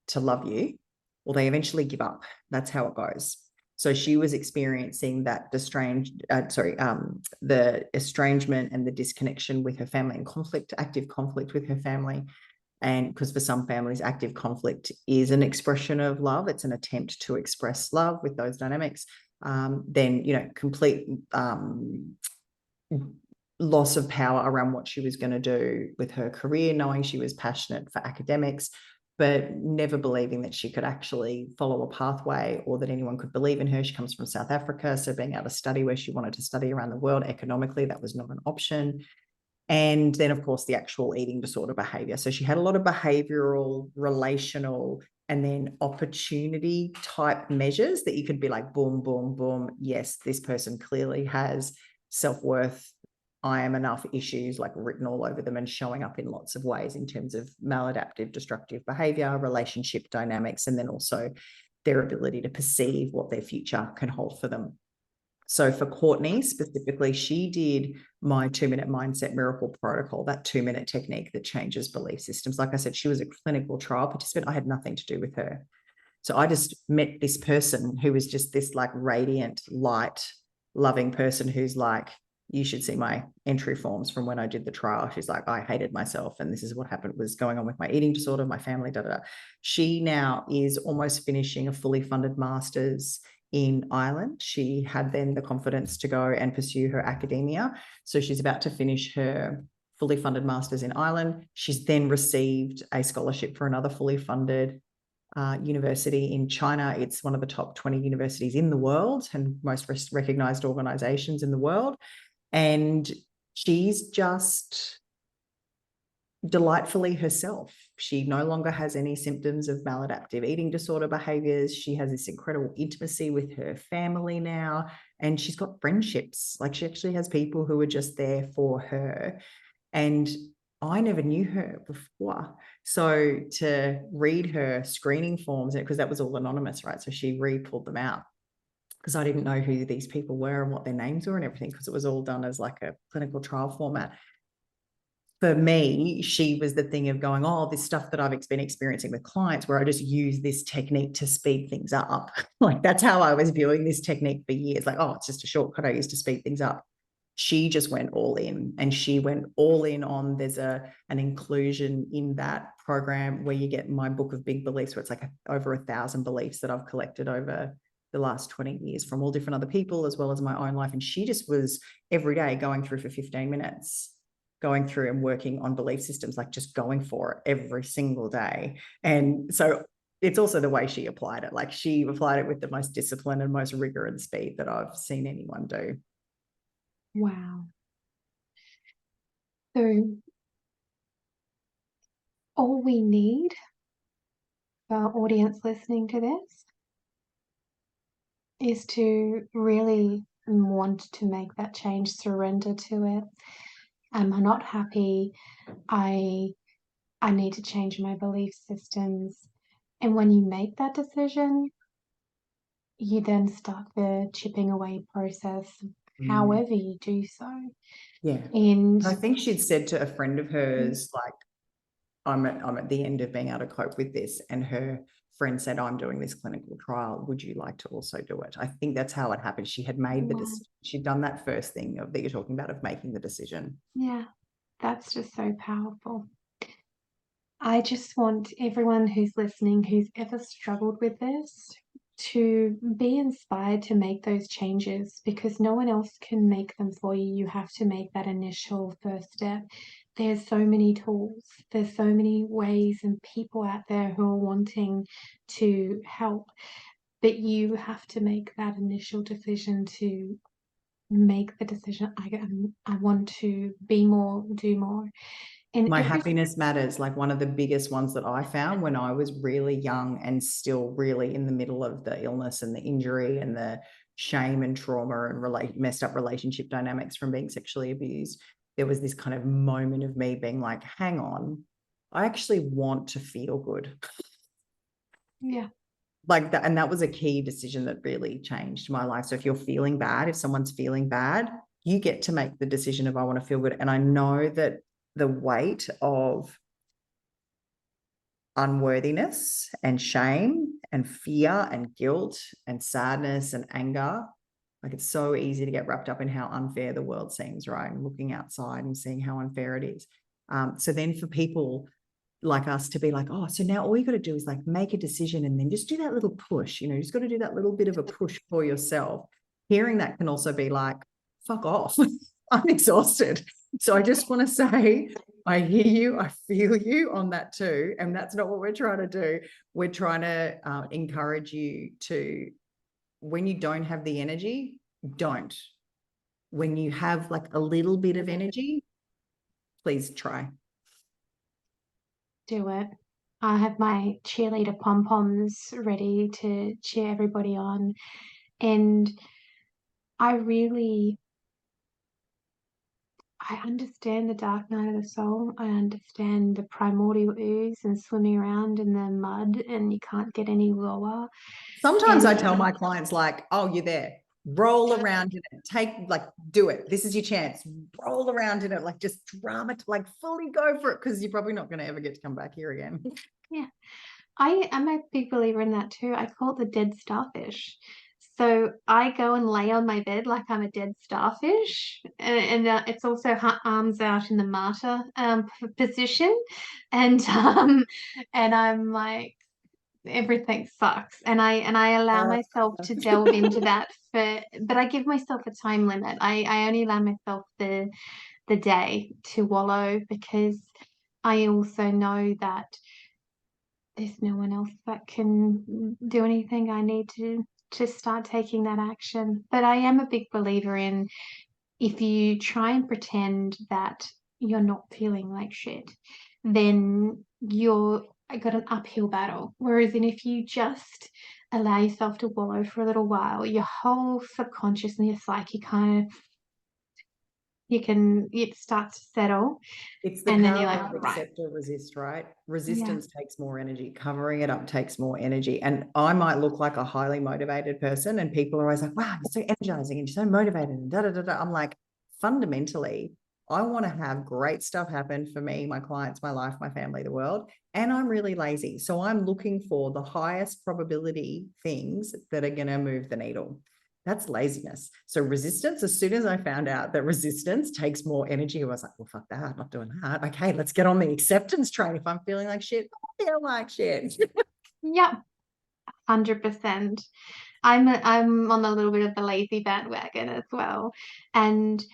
to love you or they eventually give up. That's how it goes. So she was experiencing that the estrangement and the disconnection with her family, and conflict, active conflict with her family. And because for some families, active conflict is an expression of love. It's an attempt to express love with those dynamics. Then, complete loss of power around what she was going to do with her career, knowing she was passionate for academics, but never believing that she could actually follow a pathway or that anyone could believe in her. She comes from South Africa, so being able to study where she wanted to study around the world economically, that was not an option. And then, of course, the actual eating disorder behavior. So she had a lot of behavioral, relational, and then opportunity type measures that you could be like, boom, boom, boom. Yes, this person clearly has self-worth, I am enough issues like written all over them and showing up in lots of ways in terms of maladaptive, destructive behavior, relationship dynamics, and then also their ability to perceive what their future can hold for them. So for Courtney specifically, she did my 2-minute mindset miracle protocol, that 2-minute technique that changes belief systems. Like I said, she was a clinical trial participant. I had nothing to do with her. So I just met this person who was just this like radiant, light, loving person who's like, you should see my entry forms from when I did the trial. She's like, I hated myself, and this is what happened was going on with my eating disorder, my family, da, da, da. She now is almost finishing a fully funded master's in Ireland. She had then the confidence to go and pursue her academia. So she's about to finish her fully funded master's in Ireland. She's then received a scholarship for another fully funded university in China. It's one of the top 20 universities in the world and most recognized organizations in the world. And she's just delightfully herself. She no longer has any symptoms of maladaptive eating disorder behaviors. She has this incredible intimacy with her family now, and she's got friendships. Like, she actually has people who are just there for her. And I never knew her before. So to read her screening forms, because that was all anonymous, right? So she re-pulled them out because I didn't know who these people were and what their names were and everything, because it was all done as like a clinical trial format. For me, she was the thing of going, oh, this stuff that I've been experiencing with clients where I just use this technique to speed things up. Like, that's how I was viewing this technique for years. Like, oh, it's just a shortcut I use to speed things up. She just went all in, and she went all in on, there's an inclusion in that program where you get my book of big beliefs, where it's like over 1,000 beliefs that I've collected over the last 20 years from all different other people, as well as my own life. And she just was every day going through for 15 minutes, going through and working on belief systems, like just going for it every single day. And so it's also the way she applied it. Like, she applied it with the most discipline and most rigor and speed that I've seen anyone do. Wow. So all we need for our audience listening to this is to really want to make that change, surrender to it. I'm not happy. I need to change my belief systems. And when you make that decision, you then start the chipping away process, however you do so. Yeah. And I think she'd said to a friend of hers, like, I'm at the end of being able to cope with this. And her friend said, I'm doing this clinical trial. Would you like to also do it? I think that's how it happened. She had made the decision. She'd done that first thing that you're talking about, of making the decision. yeah, that's just so powerful. I just want everyone who's listening, who's ever struggled with this, to be inspired to make those changes, because no one else can make them for you. You have to make that initial first step. There's so many tools, there's so many ways and people out there who are wanting to help, but you have to make that initial decision to make the decision. I want to be more, do more. And My every happiness matters, like one of the biggest ones that I found when I was really young and still really in the middle of the illness and the injury and the shame and trauma and messed up relationship dynamics from being sexually abused, there was this kind of moment of me being like, hang on, I actually want to feel good. yeah. Like that, and that was a key decision that really changed my life. So if you're feeling bad, if someone's feeling bad, you get to make the decision of I want to feel good. And I know that the weight of unworthiness and shame and fear and guilt and sadness and anger, like it's so easy to get wrapped up in how unfair the world seems, right? And looking outside and seeing how unfair it is. So then for people like us to be like, oh, so now all you got to do is like make a decision and then just do that little push, you just got to do that little bit of a push for yourself. Hearing that can also be like, fuck off. I'm exhausted. So I just want to say, I hear you, I feel you on that too. And that's not what we're trying to do. We're trying to encourage you to, when you don't have the energy, don't. When you have like a little bit of energy, please try. Do it. I have my cheerleader pom-poms ready to cheer everybody on. And I understand the dark night of the soul. I understand the primordial ooze and swimming around in the mud and you can't get any lower. Sometimes I And tell my clients like, oh, you're there. Roll around in it. Do it. This is your chance. Roll around in it. Like just drama, like fully go for it, because you're probably not going to ever get to come back here again. yeah, I am a big believer in that too. I call it the dead starfish. So I go and lay on my bed like I'm a dead starfish, and it's also arms out in the martyr position, and and I'm like, everything sucks, and I allow myself to delve into that but I give myself a time limit. I only allow myself the day to wallow, because I also know that there's no one else that can do anything. I need to start taking that action. But I am a big believer in, if you try and pretend that you're not feeling like shit, then you're got an uphill battle. Whereas if you just allow yourself to wallow for a little while, your whole subconscious and your psyche kind of it starts to settle, It's the and then power you're like, of right, accept or resist, right? yeah, Resistance takes more energy. Covering it up takes more energy. And I might look like a highly motivated person, and people are always like, wow, you're so energizing and you're so motivated and da da da da. I'm like, fundamentally, I want to have great stuff happen for me, my clients, my life, my family, the world. And I'm really lazy. So I'm looking for the highest probability things that are going to move the needle. That's laziness. So resistance, as soon as I found out that resistance takes more energy, I was like, well, fuck that. I'm not doing that. Okay, let's get on the acceptance train. If I'm feeling like shit, I feel like shit. yeah, 100%. I'm on a little bit of the lazy bandwagon as well, and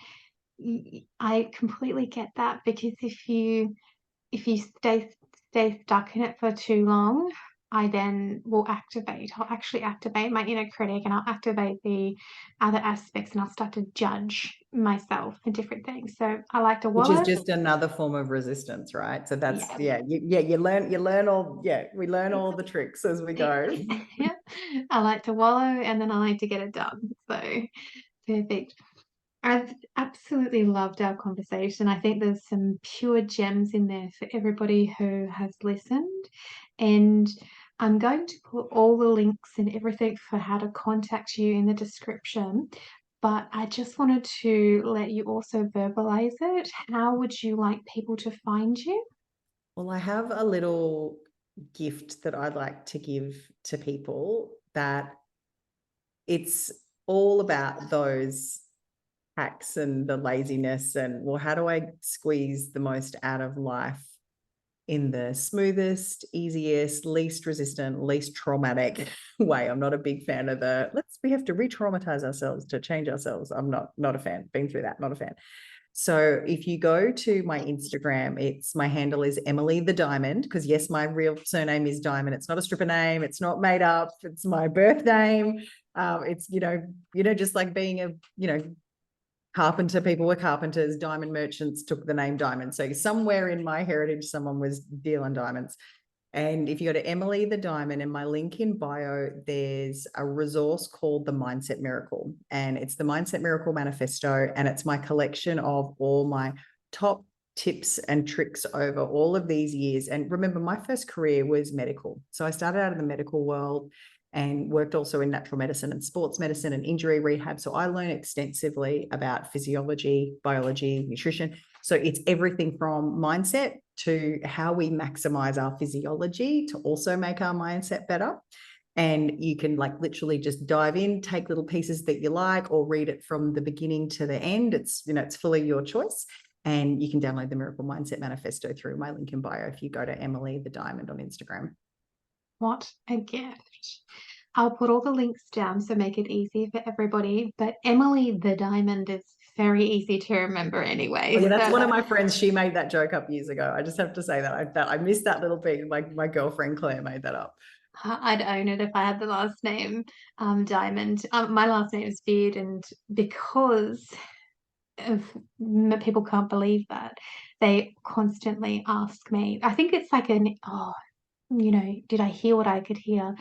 I completely get that, because if you stay stuck in it for too long, I then will I'll actually activate my inner critic, and I'll activate the other aspects, and I'll start to judge myself for different things. So I like to Which is wallow. just another form of resistance, right? So that's, Yeah. you learn all, we learn all the tricks as we go. Yeah. I like to wallow, and then I like to get it done. So perfect. I've absolutely loved our conversation. I think there's some pure gems in there for everybody who has listened. And I'm going to put all the links and everything for how to contact you in the description. But I just wanted to let you also verbalize it. How would you like people to find you? Well, I have a little gift that I'd like to give to people, that it's all about those hacks and the laziness and, well, how do I squeeze the most out of life in the smoothest, easiest, least resistant, least traumatic way. I'm not a big fan of we have to re-traumatize ourselves to change ourselves. I'm not a fan. Been through that, not a fan. So if you go to my Instagram, my handle is Emily the Diamond, because yes, my real surname is Diamond. It's not a stripper name. It's not made up. It's my birth name. It's, just like being a, carpenter, people were carpenters, diamond merchants took the name Diamond. So somewhere in my heritage, someone was dealing diamonds. And if you go to Emily the Diamond, in my link in bio, there's a resource called the Mindset Miracle. And it's the Mindset Miracle Manifesto. And it's my collection of all my top tips and tricks over all of these years. And remember, my first career was medical. So I started out in the medical world and worked also in natural medicine and sports medicine and injury rehab. So I learned extensively about physiology, biology, nutrition. So it's everything from mindset to how we maximize our physiology to also make our mindset better. And you can literally just dive in, take little pieces that you like, or read it from the beginning to the end. It's, it's fully your choice. And you can download the Miracle Mindset Manifesto through my link in bio if you go to Emily the Diamond on Instagram. What a gift. I'll put all the links down so make it easy for everybody. But Emily the Diamond is very easy to remember anyway. Oh, yeah, that's one of my friends. She made that joke up years ago. I just have to say that I missed that little bit. My girlfriend Claire made that up. I'd own it if I had the last name Diamond. My last name is Beard, and because people can't believe that, they constantly ask me. I think it's like did I hear what I could hear?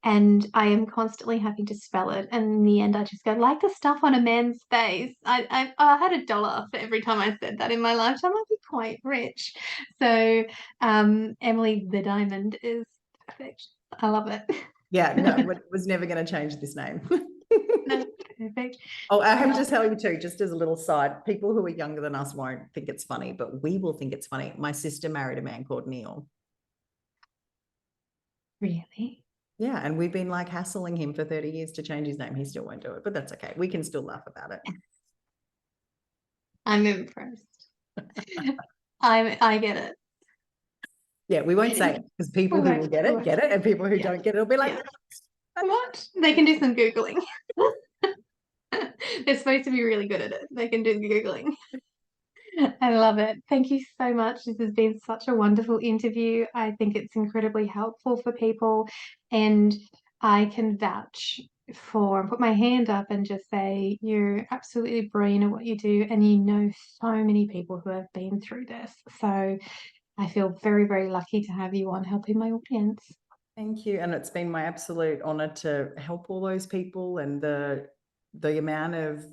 And I am constantly having to spell it. And in the end, I just go, like the stuff on a man's face. I had $1 for every time I said that in my lifetime. I'd be quite rich. So Emily the Diamond is perfect. I love it. Yeah, no, was never going to change this name. No, perfect. Oh, I have to tell you too, just as a little side, people who are younger than us won't think it's funny, but we will think it's funny. My sister married a man called Neil. Really? Yeah, and we've been hassling him for 30 years to change his name. He still won't do it, but that's okay. We can still laugh about it. I'm impressed. I get it. Yeah, we won't say it because people who will get it, and people who don't get it will be like, what? They can do some Googling. They're supposed to be really good at it. They can do Googling. I love it. Thank you so much. This has been such a wonderful interview. I think it's incredibly helpful for people, and I can vouch and put my hand up and just say you're absolutely brilliant at what you do, and you know so many people who have been through this. So I feel very, very lucky to have you on helping my audience. Thank you. And it's been my absolute honor to help all those people, and the amount of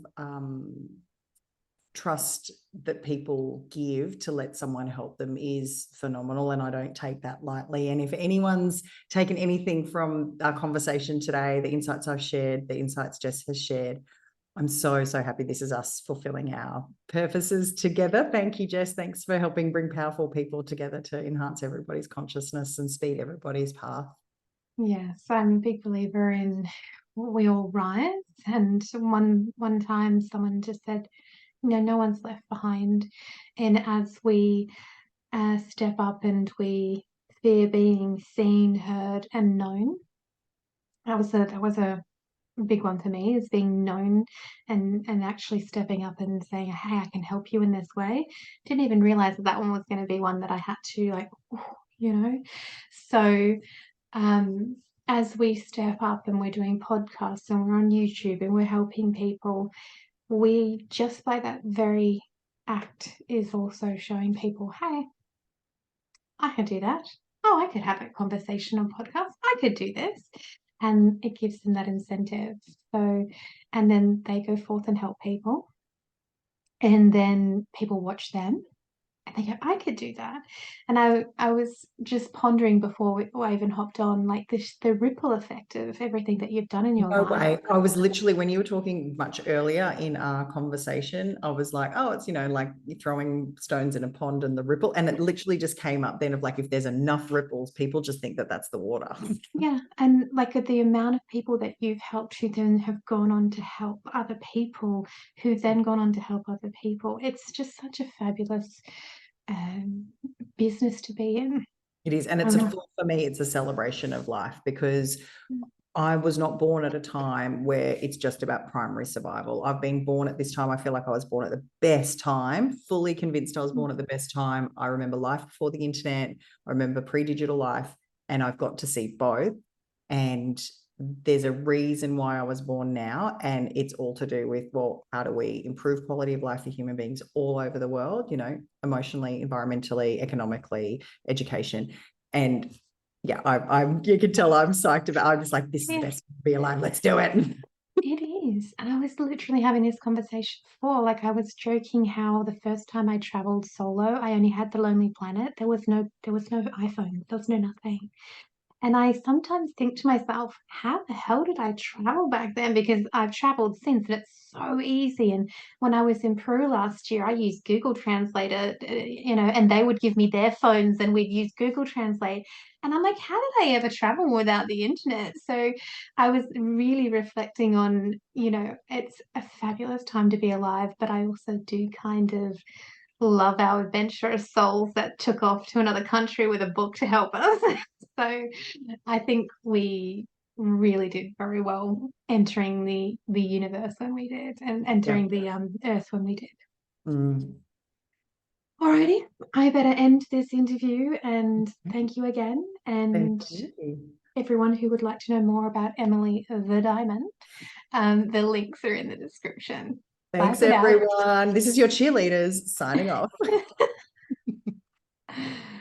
trust that people give to let someone help them is phenomenal, and I don't take that lightly. And if anyone's taken anything from our conversation today, the insights I've shared, the insights Jess has shared, I'm so happy this is us fulfilling our purposes together. Thank you, Jess. Thanks for helping bring powerful people together to enhance everybody's consciousness and speed everybody's path. Yes, I'm a big believer in we all rise. And one time someone just said, no one's left behind. And as we step up and we fear being seen, heard, and known, that was a big one for me, is being known and actually stepping up and saying, hey, I can help you in this way. Didn't even realize that one was going to be one that I had to So as we step up and we're doing podcasts and we're on YouTube and we're helping people, we just by that very act is also showing people, hey, I can do that. Oh, I could have a conversation on podcast. I could do this. And it gives them that incentive. So, and then they go forth and help people. And then people watch them and they go, I could do that. And I was just pondering before I even hopped on, the ripple effect of everything that you've done in your life. No way. I was literally, when you were talking much earlier in our conversation, I was like, oh, it's, like you're throwing stones in a pond and the ripple. And it literally just came up then of if there's enough ripples, people just think that that's the water. Yeah. And the amount of people that you've helped who then have gone on to help other people, who then gone on to help other people. It's just such a fabulous business to be in. It is. And it's for me, it's a celebration of life, because I was not born at a time where it's just about primary survival. I've been born at this time. I feel like I was born at the best time, fully convinced I was born at the best time. I remember life before the internet. I remember pre-digital life, and I've got to see both. And there's a reason why I was born now. And it's all to do with, well, how do we improve quality of life for human beings all over the world, emotionally, environmentally, economically, education. And yeah, you can tell I'm psyched about. I'm just like, this is the best to be alive. Let's do it. It is. And I was literally having this conversation before. Like, I was joking how the first time I traveled solo, I only had the Lonely Planet. There was no iPhone. There was no nothing. And I sometimes think to myself, how the hell did I travel back then? Because I've traveled since, and it's so easy. And when I was in Peru last year, I used Google Translator, and they would give me their phones and we'd use Google Translate. And I'm like, how did I ever travel without the internet? So I was really reflecting on, it's a fabulous time to be alive, but I also do kind of love our adventurous souls that took off to another country with a book to help us. So I think we really did very well entering the universe when we did, and entering the earth when we did. Alrighty, I better end this interview, and thank you again. And everyone who would like to know more about Emily the Diamond, the links are in the description. Thanks, everyone. This is your cheerleaders signing off.